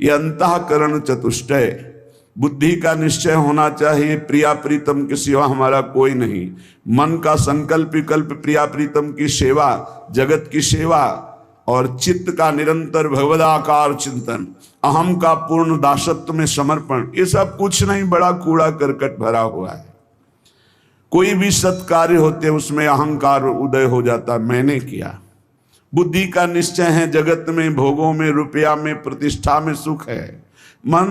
ये अंतःकरण चतुष्टय, बुद्धि का निश्चय होना चाहिए, प्रिया प्रीतम के सिवा हमारा कोई नहीं। मन का संकल्प विकल्प प्रिया प्रीतम की सेवा, जगत की सेवा, और चित्त का निरंतर भगवदाकार चिंतन, अहम का पूर्ण दासत्व में समर्पण, ये सब कुछ नहीं, बड़ा कूड़ा करकट भरा हुआ है। कोई भी सत्कार्य होते उसमें अहंकार उदय हो जाता, मैंने किया। बुद्धि का निश्चय है, जगत में भोगों में रुपया में प्रतिष्ठा में सुख है। मन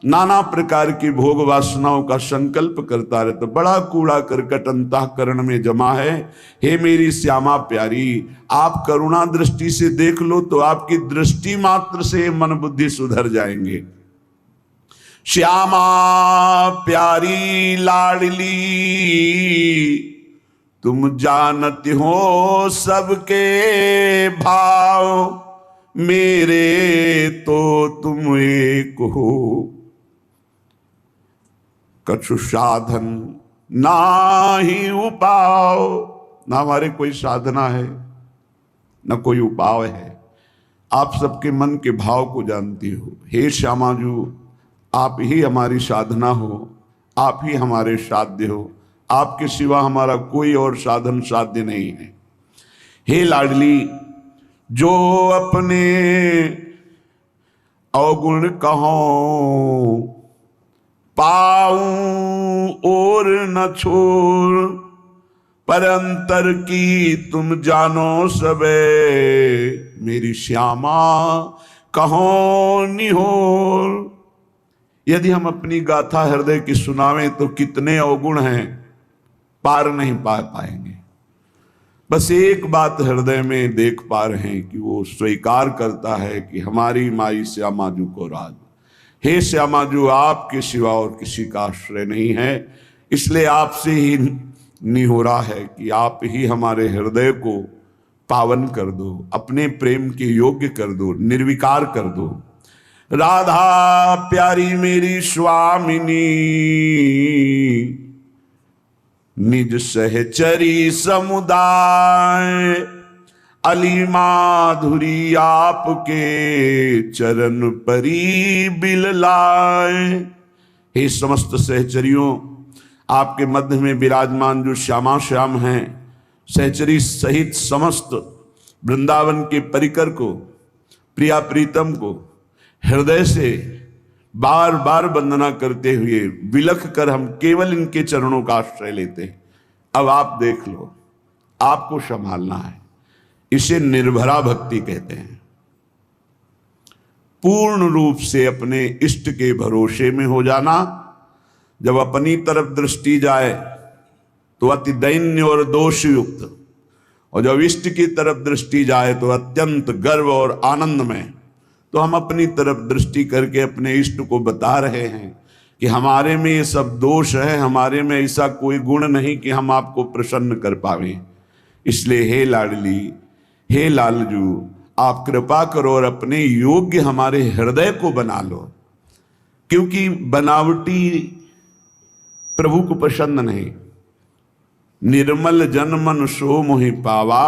नाना प्रकार की भोग वासनाओं का संकल्प करता रहता, तो बड़ा कूड़ा करकट अंतःकरण में जमा है। हे मेरी श्यामा प्यारी, आप करुणा दृष्टि से देख लो तो आपकी दृष्टि मात्र से मन बुद्धि सुधर जाएंगे। श्यामा प्यारी लाडली, तुम जानती हो सबके भाव, मेरे तो तुम एक हो। कछु साधन ना ही उपाय, ना हमारे कोई साधना है ना कोई उपाय है। आप सबके मन के भाव को जानती हो। हे श्यामा जू, आप ही हमारी साधना हो, आप ही हमारे साध्य हो, आपके सिवा हमारा कोई और साधन साध्य नहीं है। हे लाडली, जो अपने अवगुण कहो पाऊं और न छोड़, पर अंतर की तुम जानो सबे, मेरी श्यामा कहो निहोर। यदि हम अपनी गाथा हृदय की सुनावें तो कितने अवगुण हैं, पार नहीं पा पाएंगे। बस एक बात हृदय में देख पा रहे हैं कि वो स्वीकार करता है कि हमारी माई श्यामाजू को राज। हे श्यामाजू, आपके सिवा और किसी का आश्रय नहीं है, इसलिए आपसे ही निहोरा है कि आप ही हमारे हृदय को पावन कर दो, अपने प्रेम के योग्य कर दो, निर्विकार कर दो। राधा प्यारी मेरी स्वामिनी, निज सहचरी समुदाय, अली माधुरी आपके चरण परी बिललाए। हे समस्त सहचरियों, आपके मध्य में विराजमान जो श्यामा श्याम हैं, सहचरी सहित समस्त वृंदावन के परिकर को, प्रिया प्रीतम को हृदय से बार बार वंदना करते हुए विलख कर हम केवल इनके चरणों का आश्रय लेते हैं। अब आप देख लो, आपको संभालना है। इसे निर्भरा भक्ति कहते हैं। पूर्ण रूप से अपने इष्ट के भरोसे में हो जाना। जब अपनी तरफ दृष्टि जाए तो अति दैन्य और दोषयुक्त, और जब इष्ट की तरफ दृष्टि जाए तो अत्यंत गर्व और आनंद में। तो हम अपनी तरफ दृष्टि करके अपने इष्ट को बता रहे हैं कि हमारे में ये सब दोष है, हमारे में ऐसा कोई गुण नहीं कि हम आपको प्रसन्न कर पावें। इसलिए हे लाडली, हे लालजू, आप कृपा करो और अपने योग्य हमारे हृदय को बना लो, क्योंकि बनावटी प्रभु को पसंद नहीं। निर्मल जन मन सो मोहि पावा,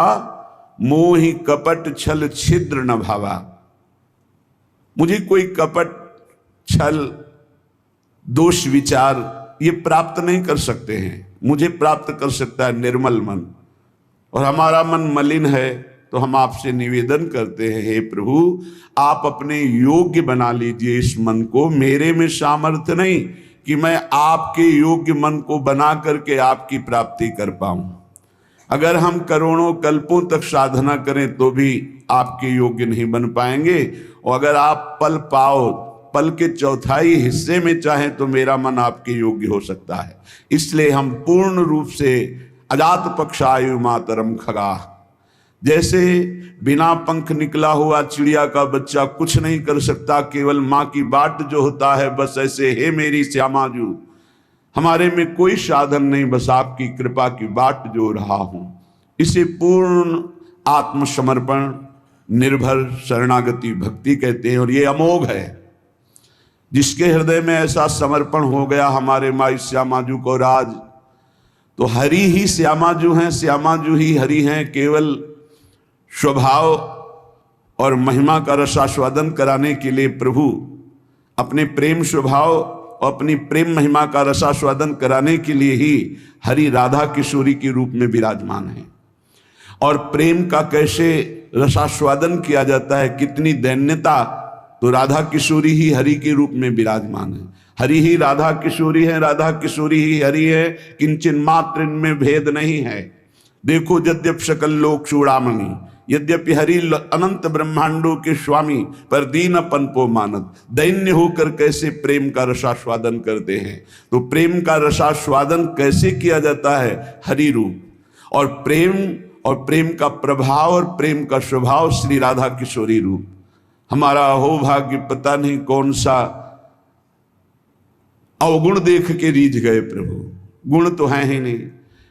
मोहि कपट छल छिद्र न भावा। मुझे कोई कपट छल दोष विचार ये प्राप्त नहीं कर सकते हैं। मुझे प्राप्त कर सकता है निर्मल मन, और हमारा मन मलिन है। तो हम आपसे निवेदन करते हैं, हे प्रभु, आप अपने योग्य बना लीजिए इस मन को। मेरे में सामर्थ्य नहीं कि मैं आपके योग्य मन को बना करके आपकी प्राप्ति कर पाऊं। अगर हम करोड़ों कल्पों तक साधना करें तो भी आपके योग्य नहीं बन पाएंगे। और अगर आप पल पाओ, पल के चौथाई हिस्से में चाहें तो मेरा मन आपके योग्य हो सकता है। इसलिए हम पूर्ण रूप से अजात पक्ष आयु मातरम खगा, जैसे बिना पंख निकला हुआ चिड़िया का बच्चा कुछ नहीं कर सकता, केवल माँ की बाट जो होता है, बस ऐसे हे मेरी श्यामाजू, हमारे में कोई साधन नहीं, बस आपकी कृपा की बाट जो रहा हूं। इसे पूर्ण आत्मसमर्पण, निर्भर शरणागति भक्ति कहते हैं। और ये अमोघ है। जिसके हृदय में ऐसा समर्पण हो गया हमारे माई श्यामाजू को राज, तो हरि ही श्यामाजू हैं, श्यामाजू ही हरि हैं। केवल स्वभाव और महिमा का रसास्वादन कराने के लिए प्रभु अपने प्रेम स्वभाव और अपनी प्रेम महिमा का रसास्वादन कराने के लिए ही हरि राधा किशोरी के रूप में विराजमान है। और प्रेम का कैसे रसास्वादन किया जाता है, कितनी दैन्यता, तो राधा किशोरी ही हरि के रूप में विराजमान है। हरि ही राधा किशोरी है, राधा किशोरी ही हरि है, किंचन मात्र इनमें भेद नहीं है। देखो यद्यप सकल लोक चूड़ामणि, यद्यपि हरि अनंत ब्रह्मांडों के स्वामी, पर दीनपन को मानत, दैन्य होकर कैसे प्रेम का रसास्वादन करते हैं। तो प्रेम का रसास्वादन कैसे किया जाता है, हरि रूप। और प्रेम का प्रभाव और प्रेम का स्वभाव श्री राधा किशोरी रूप। हमारा हो भाग्य, पता नहीं कौन सा अवगुण देख के रीझ गए प्रभु। गुण तो है ही नहीं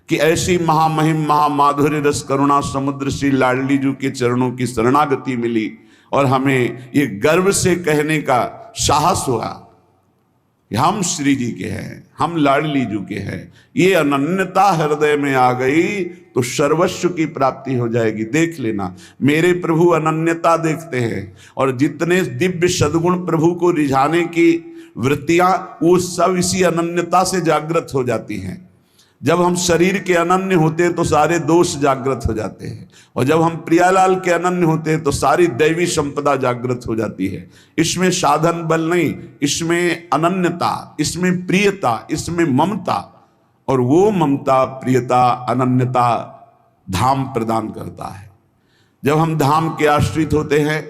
कि ऐसी महामहिम महामाधुर्य रस करुणा समुद्र श्री लाडली जी के चरणों की शरणागति मिली, और हमें ये गर्व से कहने का साहस हुआ कि हम श्री जी के हैं, हम लाडली जी के हैं। ये अनन्यता हृदय में आ गई तो सर्वस्व की प्राप्ति हो जाएगी। देख लेना, मेरे प्रभु अनन्यता देखते हैं, और जितने दिव्य सद्गुण प्रभु को रिझाने की वृत्तियां, वो सब इसी अनन्यता से जागृत हो जाती हैं। जब हम शरीर के अनन्य होते हैं तो सारे दोष जागृत हो जाते हैं, और जब हम प्रियालाल के अनन्य होते हैं तो सारी दैवी संपदा जागृत हो जाती है। इसमें साधन बल नहीं, इसमें अनन्यता, इसमें प्रियता, इसमें ममता, और वो ममता, प्रियता, अनन्यता धाम प्रदान करता है। जब हम धाम के आश्रित होते हैं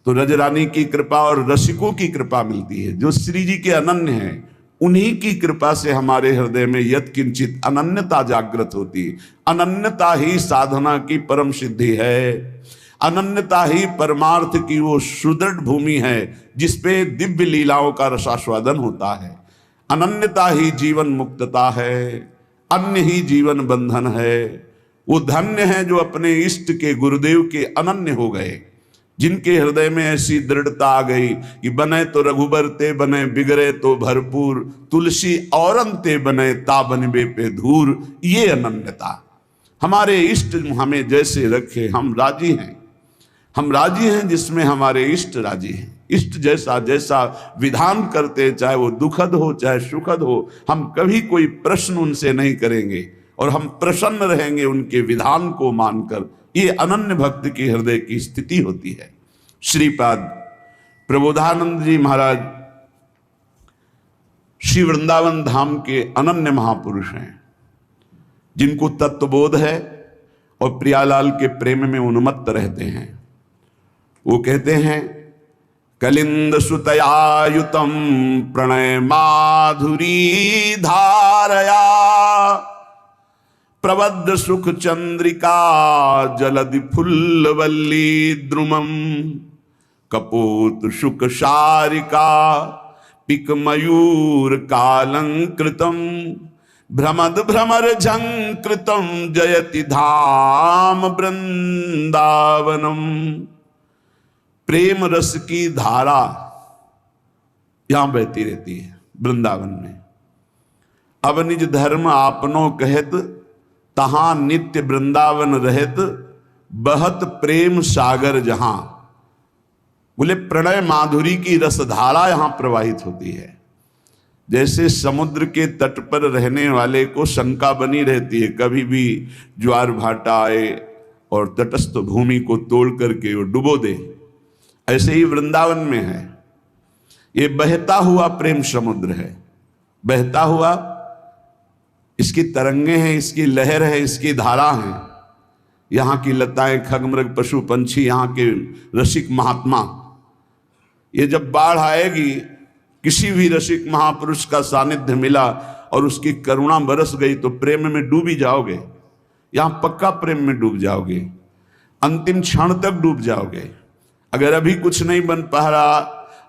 तो रजरानी की कृपा और रसिकों की कृपा मिलती है। जो श्री जी के अनन्य हैं, उन्हीं की कृपा से हमारे हृदय में यत् किंचित अनन्यता जागृत होती है। अनन्यता ही साधना की परम सिद्धि है। अनन्यता ही परमार्थ की वो सुदृढ़ भूमि है जिसपे दिव्य लीलाओं का रसास्वादन होता है। अनन्यता ही जीवन मुक्तता है, अन्य ही जीवन बंधन है। वो धन्य है जो अपने इष्ट के गुरुदेव के अनन्य हो गए, जिनके हृदय में ऐसी दृढ़ता आ गई कि बने तो रघुबर ते बने, बिगड़े तो भरपूर, तुलसी औरन ते बने, ता बनबे पे धूर। ये अनन्यता। हमारे इष्ट हमें जैसे रखे हम राजी हैं, हम राजी हैं जिसमें हमारे इष्ट राजी हैं। इष्ट जैसा जैसा विधान करते, चाहे वो दुखद हो चाहे सुखद हो, हम कभी कोई प्रश्न उनसे नहीं करेंगे, और हम प्रसन्न रहेंगे उनके विधान को मानकर। ये अनन्य भक्त की हृदय की स्थिति होती है। श्रीपाद प्रबोधानंद जी महाराज श्री वृंदावन धाम के अनन्य महापुरुष हैं, जिनको तत्वबोध है और प्रियालाल के प्रेम में उन्मत्त रहते हैं। वो कहते हैं, कलिंद सुतयायुतम प्रणय माधुरी धारया, प्रबद्ध सुख चंद्रिका जलधि फुल्लवल्ली द्रुमम, कपोत शुक शारिका पिक मयूर कालंकृतम, भ्रमद भ्रमर झंकृतम जयति धाम वृंदावनम। प्रेम रस की धारा यहां बहती रहती है वृंदावन में। अब निज धर्म आपनो कहत, तहां नित्य वृंदावन रहत, बहत प्रेम सागर जहां। बोले प्रणय माधुरी की रसधारा यहां प्रवाहित होती है। जैसे समुद्र के तट पर रहने वाले को शंका बनी रहती है, कभी भी ज्वार भाटा आए और तटस्थ भूमि को तोड़ करके वो डुबो दे, ऐसे ही वृंदावन में है। ये बहता हुआ प्रेम समुद्र है, बहता हुआ। इसकी तरंगे हैं, इसकी लहर है, इसकी धारा है। यहाँ की लताएं, खगमृग, पशु पंछी, यहाँ के रसिक महात्मा, ये जब बाढ़ आएगी, किसी भी रसिक महापुरुष का सानिध्य मिला और उसकी करुणा बरस गई तो प्रेम में डूब ही जाओगे। यहाँ पक्का प्रेम में डूब जाओगे, अंतिम क्षण तक डूब जाओगे। अगर अभी कुछ नहीं बन पा रहा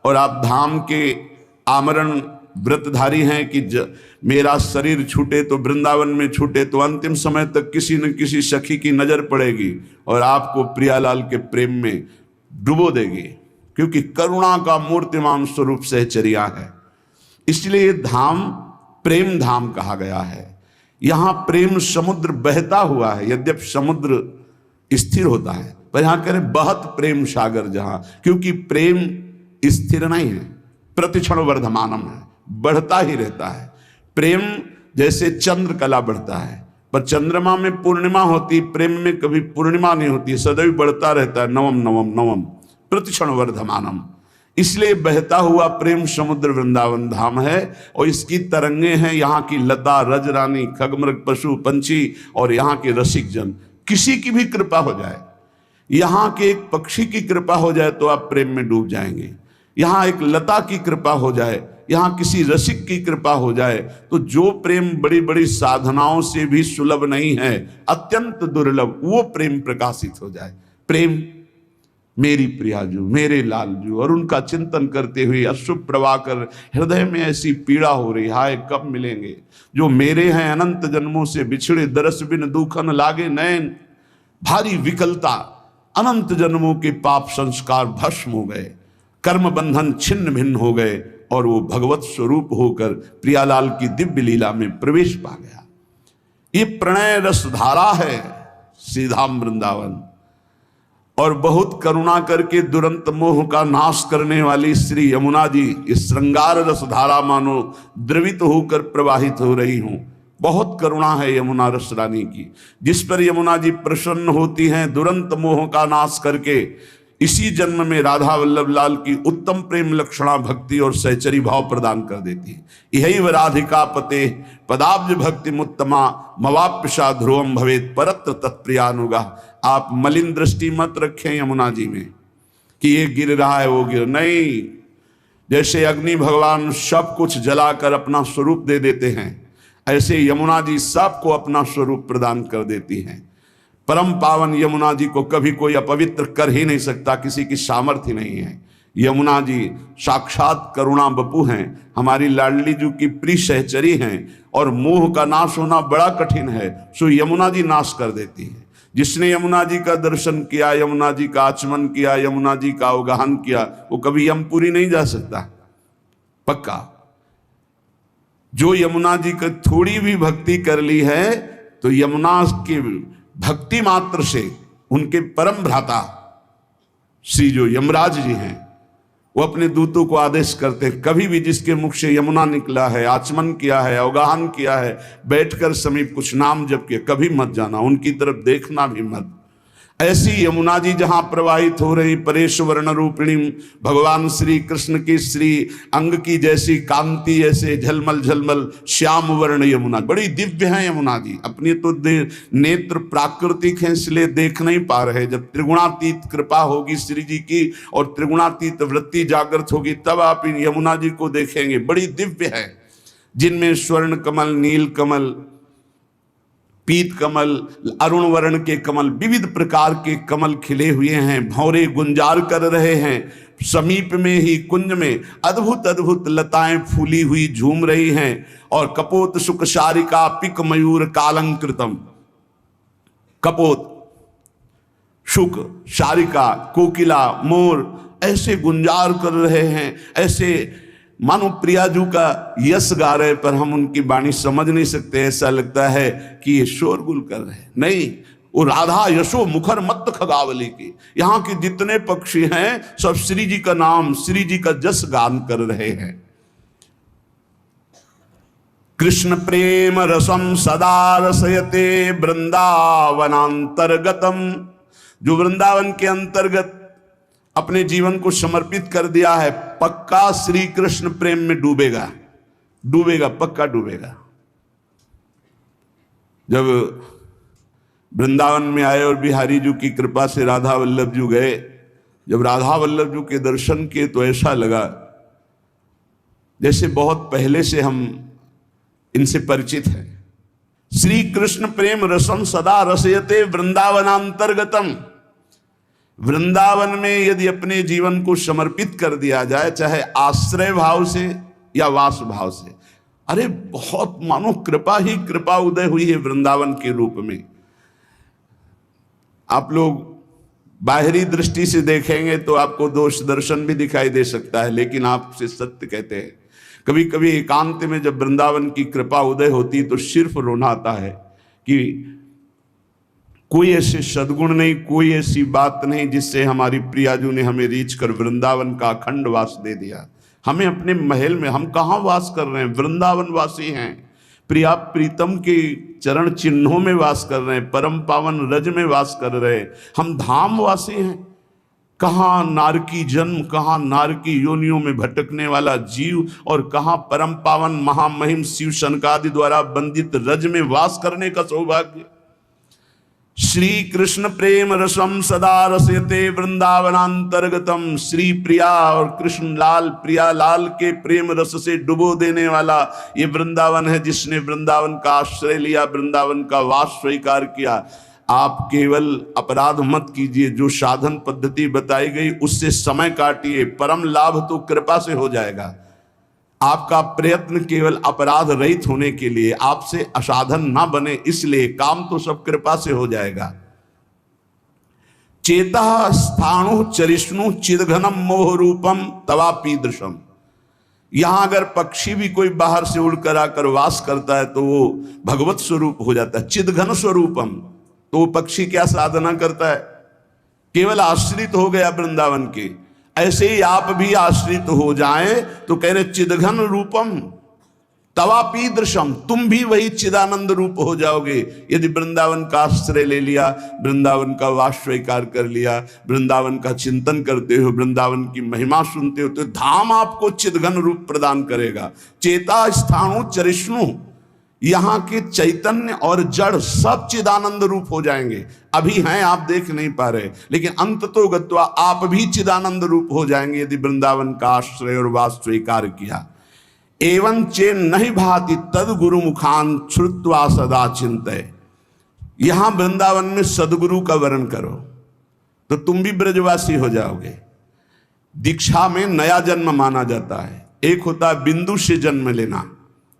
और आप धाम के आमरण व्रतधारी हैं कि मेरा शरीर छूटे तो वृंदावन में छूटे, तो अंतिम समय तक किसी न किसी सखी की नजर पड़ेगी और आपको प्रियालाल के प्रेम में डुबो देगी, क्योंकि करुणा का मूर्तिमान स्वरूप सहचर्या है। इसलिए धाम प्रेम धाम कहा गया है। यहां प्रेम समुद्र बहता हुआ है, यद्यपि समुद्र स्थिर होता है, पर यहां कह रहे बहत प्रेम सागर जहां, क्योंकि प्रेम स्थिर नहीं है, प्रतिक्षण वर्धमानम है, बढ़ता ही रहता है। प्रेम जैसे चंद्र कला बढ़ता है, पर चंद्रमा में पूर्णिमा होती, प्रेम में कभी पूर्णिमा नहीं होती, सदैव बढ़ता रहता है, नवम नवम नवम प्रतिक्षण वर्धमानम। इसलिए बहता हुआ प्रेम समुद्र वृंदावन धाम है और इसकी तरंगे हैं यहाँ की लता, रजरानी, खगमृग, पशु पंछी और यहाँ के रसिक जन। किसी की भी कृपा हो जाए, यहाँ के एक पक्षी की कृपा हो जाए तो आप प्रेम में डूब जाएंगे। यहाँ एक लता की कृपा हो जाए, यहाँ किसी रसिक की कृपा हो जाए, तो जो प्रेम बड़ी बड़ी साधनाओं से भी सुलभ नहीं है, अत्यंत दुर्लभ, वो प्रेम प्रकाशित हो जाए। प्रेम मेरी प्रियाजू, मेरे लालजू, और उनका चिंतन करते हुए अश्रु प्रवाह कर हृदय में ऐसी पीड़ा हो रही, हाय कब मिलेंगे जो मेरे हैं, अनंत जन्मों से बिछड़े, दरस बिन दुखन लागे नैन, भारी विकलता, अनंत जन्मों के पाप संस्कार भस्म हो गए, कर्म बंधन छिन्न भिन्न हो गए और वो भगवत स्वरूप होकर प्रियालाल की दिव्य लीला में प्रवेश पा गया। ये प्रणय रस धारा है श्रीधाम वृंदावन, और बहुत करुणा करके दुरंत मोह का नाश करने वाली श्री यमुना जी इस श्रृंगार रस धारा मानो द्रवित होकर प्रवाहित हो रही हूं। बहुत करुणा है यमुना रस रानी की, जिस पर यमुना जी प्रसन्न होती हैं, दुरंत मोह का नाश करके इसी जन्म में राधा वल्लभ लाल की उत्तम प्रेम लक्षणा भक्ति और सहचरी भाव प्रदान कर देती है। यही व राधिका पते पदाब्ज भक्ति मुत्तमा मवाप्यशा ध्रुवम भवेत परत्र तत्प्रियानुगा। आप मलिन दृष्टि मत रखें यमुना जी में कि ये गिर रहा है वो गिर नहीं। जैसे अग्नि भगवान सब कुछ जलाकर अपना स्वरूप दे देते हैं, ऐसे यमुना जी सबको अपना स्वरूप प्रदान कर देती हैं। परम पावन यमुना जी को कभी कोई अपवित्र कर ही नहीं सकता, किसी की सामर्थ्य नहीं है। यमुना जी साक्षात करुणा बपू हैं, हमारी लाडली जी की प्रिय सहचरी हैं, और मोह का नाश होना बड़ा कठिन है, सो यमुना जी नाश कर देती हैं। जिसने यमुना जी का दर्शन किया, यमुना जी का आचमन किया, यमुना जी का अवगाहन किया, वो कभी यमपुरी नहीं जा सकता, पक्का। जो यमुना जी का थोड़ी भी भक्ति कर ली है, तो यमुना की भक्ति मात्र से उनके परम भ्राता श्री जो यमराज जी हैं, वो अपने दूतों को आदेश करते हैं, कभी भी जिसके मुख से यमुना निकला है, आचमन किया है, अवगाहन किया है, बैठकर समीप कुछ नाम जप के, कभी मत जाना, उनकी तरफ देखना भी मत। ऐसी यमुना जी जहां प्रवाहित हो रही परेश वर्ण रूपिणी भगवान श्री कृष्ण की श्री अंग की जैसी कांति, ऐसे झलमल झलमल श्याम वर्ण यमुना, बड़ी दिव्य है यमुना जी। अपनी तो नेत्र प्राकृतिक है इसलिए देख नहीं पा रहे, जब त्रिगुणातीत कृपा होगी श्री जी की और त्रिगुणातीत वृत्ति जागृत होगी, तब आप इन यमुना जी को देखेंगे। बड़ी दिव्य है, जिनमें स्वर्ण कमल, नील कमल, पीत कमल, अरुण वर्ण के कमल, विविध प्रकार के कमल खिले हुए हैं, भौरे गुंजार कर रहे हैं। समीप में ही कुंज में अद्भुत अद्भुत लताएं फूली हुई झूम रही हैं, और कपोत सुख शारिका पिक मयूर कालंकृतम, कपोत, शुक, शारिका, कोकिला, मोर ऐसे गुंजार कर रहे हैं, ऐसे मानो प्रियाजू का यश गा रहे, पर हम उनकी वाणी समझ नहीं सकते। ऐसा लगता है कि ये शोरगुल कर रहे हैं, नहीं, वो राधा यशो मुखर मत खगावली की। यहाँ के जितने पक्षी हैं सब श्री जी का नाम, श्री जी का जस गान कर रहे हैं। कृष्ण प्रेम रसम सदा रसयते वृंदावनांतर्गतम, जो वृंदावन के अंतर्गत अपने जीवन को समर्पित कर दिया है, पक्का श्री कृष्ण प्रेम में डूबेगा, डूबेगा, पक्का डूबेगा। जब वृंदावन में आए और बिहारी जी की कृपा से राधा वल्लभ जी गए, जब राधा वल्लभ जी के दर्शन किए तो ऐसा लगा जैसे बहुत पहले से हम इनसे परिचित हैं। श्री कृष्ण प्रेम रसम सदा रसयते वृंदावनांतर्गतम। वृंदावन में यदि अपने जीवन को समर्पित कर दिया जाए, चाहे आश्रय भाव से या वास भाव से, अरे बहुत मानो कृपा ही कृपा उदय हुई है वृंदावन के रूप में। आप लोग बाहरी दृष्टि से देखेंगे तो आपको दोष दर्शन भी दिखाई दे सकता है, लेकिन आपसे सत्य कहते हैं, कभी कभी एकांत में जब वृंदावन की कृपा उदय होती तो सिर्फ रोना आता है कि कोई ऐसे सद्गुण नहीं, कोई ऐसी बात नहीं जिससे हमारी प्रियाजू ने हमें रीच कर वृंदावन का अखंड वास दे दिया। हमें अपने महल में, हम कहाँ वास कर रहे हैं, वृंदावन वासी हैं, प्रिया प्रीतम के चरण चिन्हों में वास कर रहे हैं, परम पावन रज में वास कर रहे हैं, हम धाम वासी हैं। कहाँ नारकी जन्म, कहाँ नारकी योनियों में भटकने वाला जीव, और कहाँ परम पावन महामहिम शिव शनकादि द्वारा बंदित रज में वास करने का सौभाग्य। श्री कृष्ण प्रेम रसम सदा रसयते वृंदावनांतर्गतम। श्री प्रिया और कृष्ण लाल, प्रिया लाल के प्रेम रस से डुबो देने वाला ये वृंदावन है, जिसने वृंदावन का आश्रय लिया, वृंदावन का वास स्वीकार किया। आप केवल अपराध मत कीजिए, जो साधन पद्धति बताई गई उससे समय काटिए, परम लाभ तो कृपा से हो जाएगा। आपका प्रयत्न केवल अपराध रहित होने के लिए, आपसे असाधन ना बने, इसलिए काम तो सब कृपा से हो जाएगा। चेता स्थाणु चरिष्णु चिदघनम मोह रूपम तवापीदृशम। यहां अगर पक्षी भी कोई बाहर से उड़कर आकर वास करता है तो वो भगवत स्वरूप हो जाता है, चिदघन स्वरूपम। तो वो पक्षी क्या साधना करता है, केवल आश्रित हो गया वृंदावन के। ऐसे ही आप भी आश्रित हो जाएं तो कह रहे चिदघन रूपम तवापीदृशम, तुम भी वही चिदानंद रूप हो जाओगे यदि वृंदावन का आश्रय ले लिया, वृंदावन का वास स्वीकार कर लिया, वृंदावन का चिंतन करते हो, वृंदावन की महिमा सुनते हो, तो धाम आपको चिदघन रूप प्रदान करेगा। चेता स्थाणु चरिष्णु, यहाँ के चैतन्य और जड़ सब चिदानंद रूप हो जाएंगे। अभी हैं, आप देख नहीं पा रहे, लेकिन अंत तो गत्वा आप भी चिदानंद रूप हो जाएंगे यदि वृंदावन का आश्रय और वास स्वीकार किया। एवं चे नहीं भाति तद गुरु मुखान श्रुत्वा सदा चिंतय। यहां वृंदावन में सदगुरु का वर्ण करो तो तुम भी ब्रजवासी हो जाओगे। दीक्षा में नया जन्म माना जाता है। एक होता है बिंदु से जन्म लेना,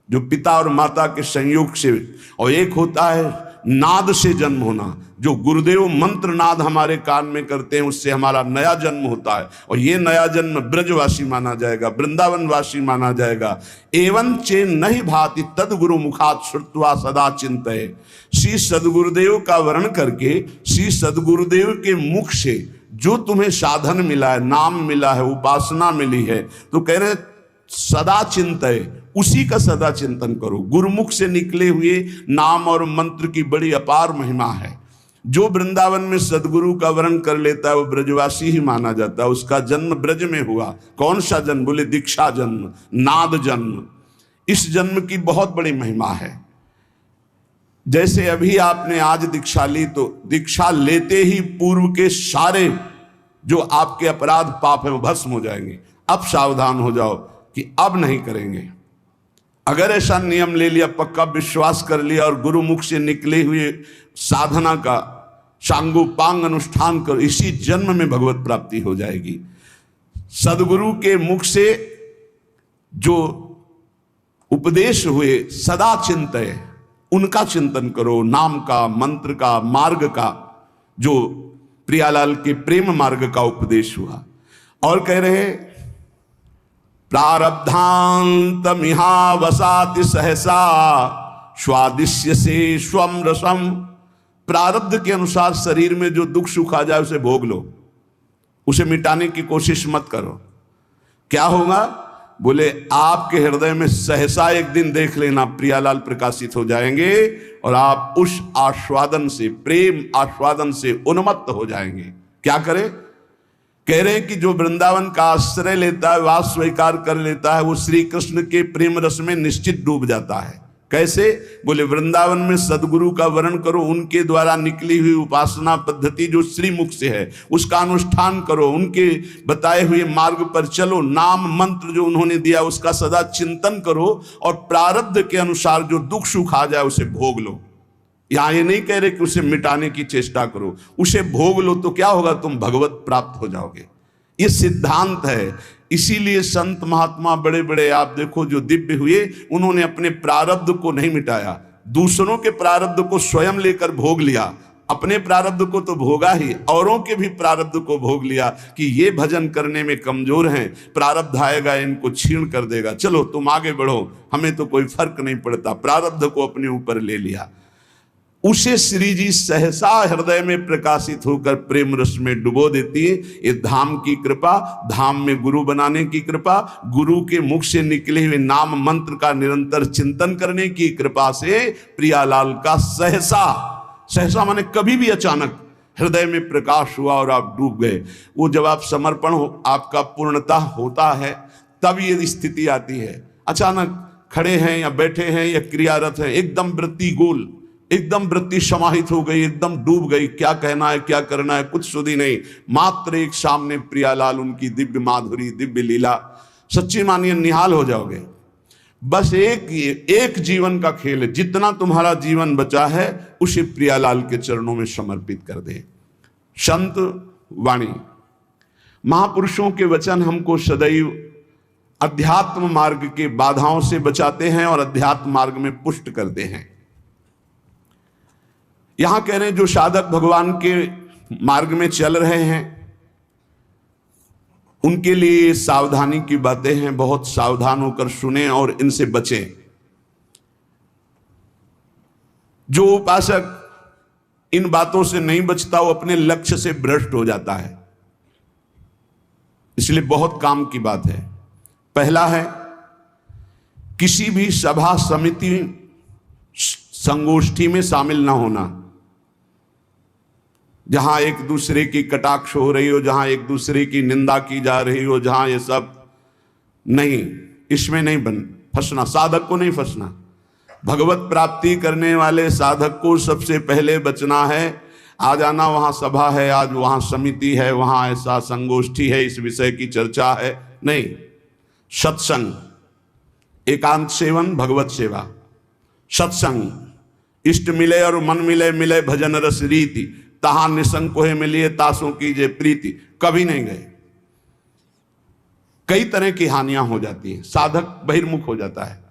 जो पिता और माता के संयोग से, और एक होता है नाद से जन्म होना, जो गुरुदेव मंत्र नाद हमारे कान में करते हैं, उससे हमारा नया जन्म होता है, और ये नया जन्म ब्रजवासी माना जाएगा, वृंदावनवासी माना जाएगा। एवं चे नहीं भाति तद गुरु मुखात श्रुत्वा सदा चिंतय। श्री सदगुरुदेव का वर्ण करके, श्री सदगुरुदेव के मुख से जो तुम्हें साधन मिला है, नाम मिला है, उपासना मिली है, तो कह रहे सदा चिंतय, उसी का सदा चिंतन करो। गुरुमुख से निकले हुए नाम और मंत्र की बड़ी अपार महिमा है। जो वृंदावन में सदगुरु का वर्ण कर लेता है वो ब्रजवासी ही माना जाता है। उसका जन्म ब्रज में हुआ। कौन सा जन्म? बोले दीक्षा जन्म, नाद जन्म। इस जन्म की बहुत बड़ी महिमा है। जैसे अभी आपने आज दीक्षा ली, तो दीक्षा लेते ही पूर्व के सारे जो आपके अपराध पाप है वो भस्म हो जाएंगे। अब सावधान हो जाओ कि अब नहीं करेंगे। अगर ऐसा नियम ले लिया, पक्का विश्वास कर लिया और गुरुमुख से निकले हुए साधना का सांगोपांग अनुष्ठान कर, इसी जन्म में भगवत प्राप्ति हो जाएगी। सदगुरु के मुख से जो उपदेश हुए सदा चिंतय, उनका चिंतन करो। नाम का, मंत्र का, मार्ग का, जो प्रियालाल के प्रेम मार्ग का उपदेश हुआ। और कह रहे प्रारब्धांतमिहा वसाति सहसा स्वादिश्य से स्वम रसम। प्रारब्ध के अनुसार शरीर में जो दुख सुख आ जाए उसे भोग लो, उसे मिटाने की कोशिश मत करो। क्या होगा? बोले आपके हृदय में सहसा एक दिन देख लेना प्रियालाल प्रकाशित हो जाएंगे और आप उस आस्वादन से, प्रेम आस्वादन से उन्मत्त हो जाएंगे। क्या करें? कह रहे हैं कि जो वृंदावन का आश्रय लेता है, वास स्वीकार कर लेता है, वो श्री कृष्ण के प्रेम रस में निश्चित डूब जाता है। कैसे? बोले वृंदावन में सदगुरु का वर्ण करो, उनके द्वारा निकली हुई उपासना पद्धति जो श्रीमुख से है उसका अनुष्ठान करो, उनके बताए हुए मार्ग पर चलो, नाम मंत्र जो उन्होंने दिया उसका सदा चिंतन करो, और प्रारब्ध के अनुसार जो दुख सुख आ जाए उसे भोग लो। यहां ये नहीं कह रहे कि उसे मिटाने की चेष्टा करो, उसे भोग लो, तो क्या होगा? तुम भगवत प्राप्त हो जाओगे। ये सिद्धांत है। इसीलिए संत महात्मा बड़े बड़े आप देखो जो दिव्य हुए, उन्होंने अपने प्रारब्ध को नहीं मिटाया, दूसरों के प्रारब्ध को स्वयं लेकर भोग लिया। अपने प्रारब्ध को तो भोगा ही, औरों के भी प्रारब्ध को भोग लिया कि ये भजन करने में कमजोर हैं, प्रारब्ध आएगा इनको छीण कर देगा, चलो तुम आगे बढ़ो, हमें तो कोई फर्क नहीं पड़ता। प्रारब्ध को अपने ऊपर ले लिया। उसे श्री जी सहसा हृदय में प्रकाशित होकर प्रेम रस में डुबो देती है। ये धाम की कृपा, धाम में गुरु बनाने की कृपा, गुरु के मुख से निकले हुए नाम मंत्र का निरंतर चिंतन करने की कृपा से प्रियालाल का सहसा, सहसा माने कभी भी अचानक हृदय में प्रकाश हुआ और आप डूब गए। वो जब आप समर्पण हो, आपका पूर्णता होता है, तब ये स्थिति आती है। अचानक खड़े हैं या बैठे हैं या क्रियारत हैं, एकदम वृत्ति गोल, एकदम वृत्ति समाहित हो गई, एकदम डूब गई, क्या कहना है क्या करना है कुछ सुधी नहीं। मात्र एक सामने प्रियालाल, उनकी दिव्य माधुरी, दिव्य लीला, सच्ची मानिए निहाल हो जाओगे। बस एक जीवन का खेल है, जितना तुम्हारा जीवन बचा है उसे प्रियालाल के चरणों में समर्पित कर दे। संत वाणी, महापुरुषों के वचन हमको सदैव अध्यात्म मार्ग के बाधाओं से बचाते हैं और अध्यात्म मार्ग में पुष्ट करते हैं। यहां कह रहे हैं जो साधक भगवान के मार्ग में चल रहे हैं उनके लिए सावधानी की बातें हैं, बहुत सावधान होकर सुने और इनसे बचें। जो उपासक इन बातों से नहीं बचता वो अपने लक्ष्य से भ्रष्ट हो जाता है। इसलिए बहुत काम की बात है। पहला है, किसी भी सभा समिति संगोष्ठी में शामिल ना होना, जहां एक दूसरे की कटाक्ष हो रही हो, जहां एक दूसरे की निंदा की जा रही हो, जहां ये सब नहीं, इसमें नहीं फंसना, साधक को नहीं फंसना। भगवत प्राप्ति करने वाले साधक को सबसे पहले बचना है। आज आना वहां सभा है, आज वहां समिति है, वहां ऐसा संगोष्ठी है, इस विषय की चर्चा है, नहीं। सत्संग, एकांत सेवन, भगवत सेवा, सत्संग, इष्ट मिले और मन मिले, मिले भजन रस रीति, तहां निसंग कोहे मिलिए तासों कीजिए प्रीति, कभी नहीं गए। कई तरह की हानियां हो जाती हैं, साधक बहिर्मुख हो जाता है।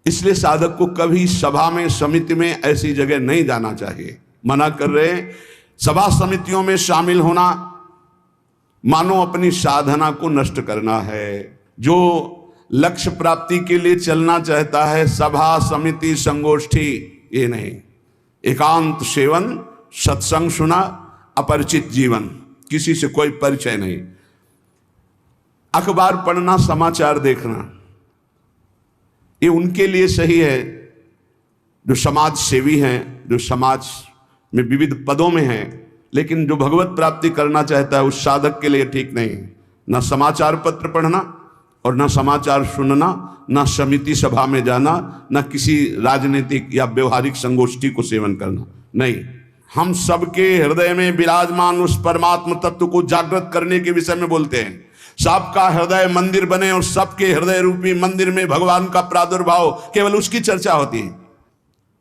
इसलिए साधक को कभी सभा में, समिति में, ऐसी जगह नहीं जाना चाहिए। मना कर रहे हैं। सभा समितियों में शामिल होना मानो अपनी साधना को नष्ट करना है। जो लक्ष्य प्राप्ति के लिए चलना चाहता है, सभा समिति संगोष्ठी ये नहीं। एकांत सेवन, सत्संग सुना, अपरिचित जीवन, किसी से कोई परिचय नहीं। अखबार पढ़ना, समाचार देखना, ये उनके लिए सही है जो समाज सेवी हैं, जो समाज में विविध पदों में हैं, लेकिन जो भगवत प्राप्ति करना चाहता है उस साधक के लिए ठीक नहीं। न समाचार पत्र पढ़ना और न समाचार सुनना, न समिति सभा में जाना, न किसी राजनीतिक या व्यवहारिक संगोष्ठी को सेवन करना, नहीं। हम सबके हृदय में विराजमान उस परमात्म तत्व को जागृत करने के विषय में बोलते हैं। सबका हृदय मंदिर बने और सबके हृदय रूपी मंदिर में भगवान का प्रादुर्भाव, केवल उसकी चर्चा होती है।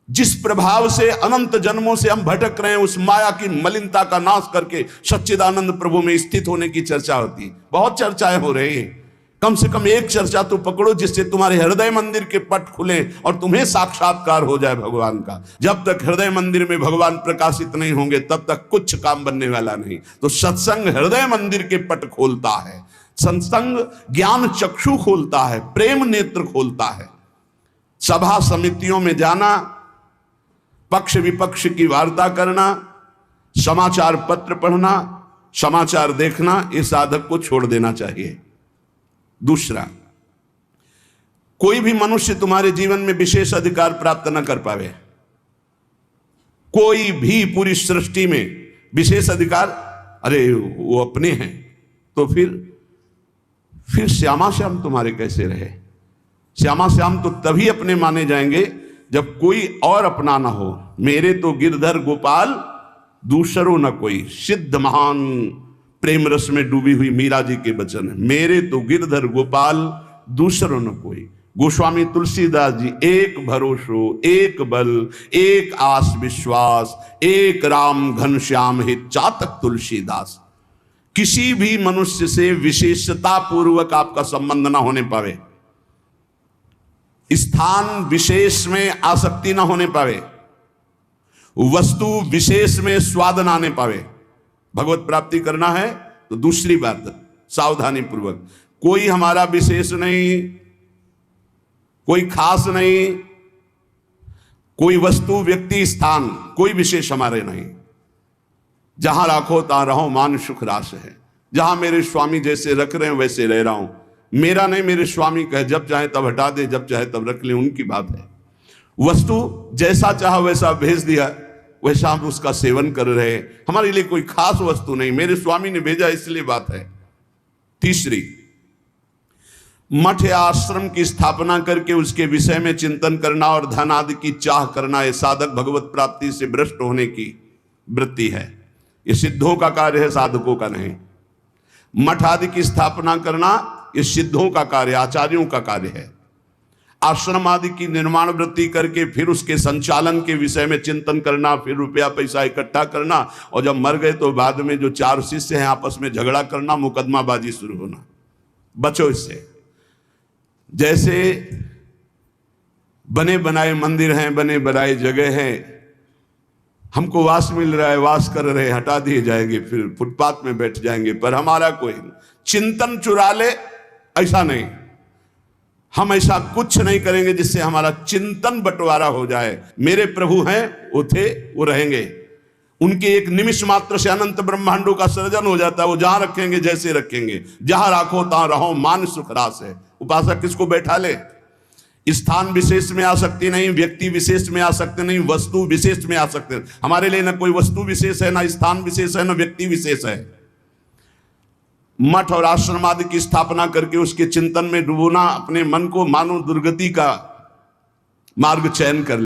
जिस प्रभाव से अनंत जन्मों से हम भटक रहे हैं, उस माया की मलिनता का नाश करके सच्चिदानंद प्रभु में स्थित होने की चर्चा होती है। बहुत चर्चाएं हो रही हैं, कम से कम एक चर्चा तो पकड़ो जिससे तुम्हारे हृदय मंदिर के पट खुले और तुम्हें साक्षात्कार हो जाए भगवान का। जब तक हृदय मंदिर में भगवान प्रकाशित नहीं होंगे तब तक कुछ काम बनने वाला नहीं। तो सत्संग हृदय मंदिर के पट खोलता है, सत्संग ज्ञान चक्षु खोलता है, प्रेम नेत्र खोलता है। सभा समितियों में जाना, पक्ष विपक्ष की वार्ता करना, समाचार पत्र पढ़ना, समाचार देखना, इस साधक को छोड़ देना चाहिए। दूसरा, कोई भी मनुष्य तुम्हारे जीवन में विशेष अधिकार प्राप्त न कर पावे। कोई भी पूरी सृष्टि में विशेष अधिकार, अरे वो अपने हैं, तो फिर श्यामा श्याम तुम्हारे कैसे रहे? श्यामा श्याम तो तभी अपने माने जाएंगे जब कोई और अपना ना हो। मेरे तो गिरधर गोपाल दूसरो न कोई, सिद्ध महान प्रेम रस में डूबी हुई मीरा जी के वचन है। मेरे तो गिरधर गोपाल दूसरो न कोई। गोस्वामी तुलसीदास जी, एक भरोसो एक बल एक आस विश्वास, एक राम घनश्याम हित चातक तुलसीदास। किसी भी मनुष्य से विशेषता पूर्वक आपका संबंध ना होने पावे, स्थान विशेष में आसक्ति ना होने पावे, वस्तु विशेष में स्वाद ना आने पावे। भगवत प्राप्ति करना है तो दूसरी बात सावधानी पूर्वक, कोई हमारा विशेष नहीं, कोई खास नहीं, कोई वस्तु व्यक्ति स्थान कोई विशेष हमारे नहीं। जहां राखो तहां रहो मान सुख रास है। जहां मेरे स्वामी जैसे रख रहे हैं वैसे रह रहा हूं, मेरा नहीं मेरे स्वामी कहे, जब चाहे तब हटा दे, जब चाहे तब रख ले, उनकी बात है। वस्तु जैसा चाहा वैसा भेज दिया, वैसा हम उसका सेवन कर रहे हैं। हमारे लिए कोई खास वस्तु नहीं, मेरे स्वामी ने भेजा इसलिए बात है। तीसरी, मठ या आश्रम की स्थापना करके उसके विषय में चिंतन करना और धन आदि की चाह करना, यह साधक भगवत प्राप्ति से भ्रष्ट होने की वृत्ति है। ये सिद्धों का कार्य है, साधकों का नहीं। मठ आदि की स्थापना करना ये सिद्धों का कार्य, आचार्यों का कार्य है। आश्रम आदि की निर्माण वृत्ति करके फिर उसके संचालन के विषय में चिंतन करना, फिर रुपया पैसा इकट्ठा करना, और जब मर गए तो बाद में जो चार शिष्य हैं आपस में झगड़ा करना, मुकदमाबाजी शुरू होना। बचो इससे। जैसे बने बनाए मंदिर हैं, बने बनाए जगह हैं, हमको वास मिल रहा है, वास कर रहे हैं, हटा दिए जाएंगे, फिर फुटपाथ में बैठ जाएंगे, पर हमारा कोई चिंतन चुरा ले, ऐसा नहीं। हम ऐसा कुछ नहीं करेंगे जिससे हमारा चिंतन बंटवारा हो जाए। मेरे प्रभु हैं, वो थे, वो रहेंगे। उनके एक निमिष मात्र से अनंत ब्रह्मांडों का सृजन हो जाता है। वो जहां रखेंगे जैसे रखेंगे, जहां राखो तहां रहो मान सुख रास है। उपासक किसको बैठा ले? स्थान विशेष में आ सकती नहीं, व्यक्ति विशेष में आ सकते नहीं, वस्तु विशेष में आ सकते नहीं। हमारे लिए ना कोई वस्तु विशेष है, ना स्थान विशेष है, ना व्यक्ति विशेष है। मठ और आश्रम आदि की स्थापना करके उसके चिंतन में डुबोना, अपने मन को मानो दुर्गति का मार्ग चयन कर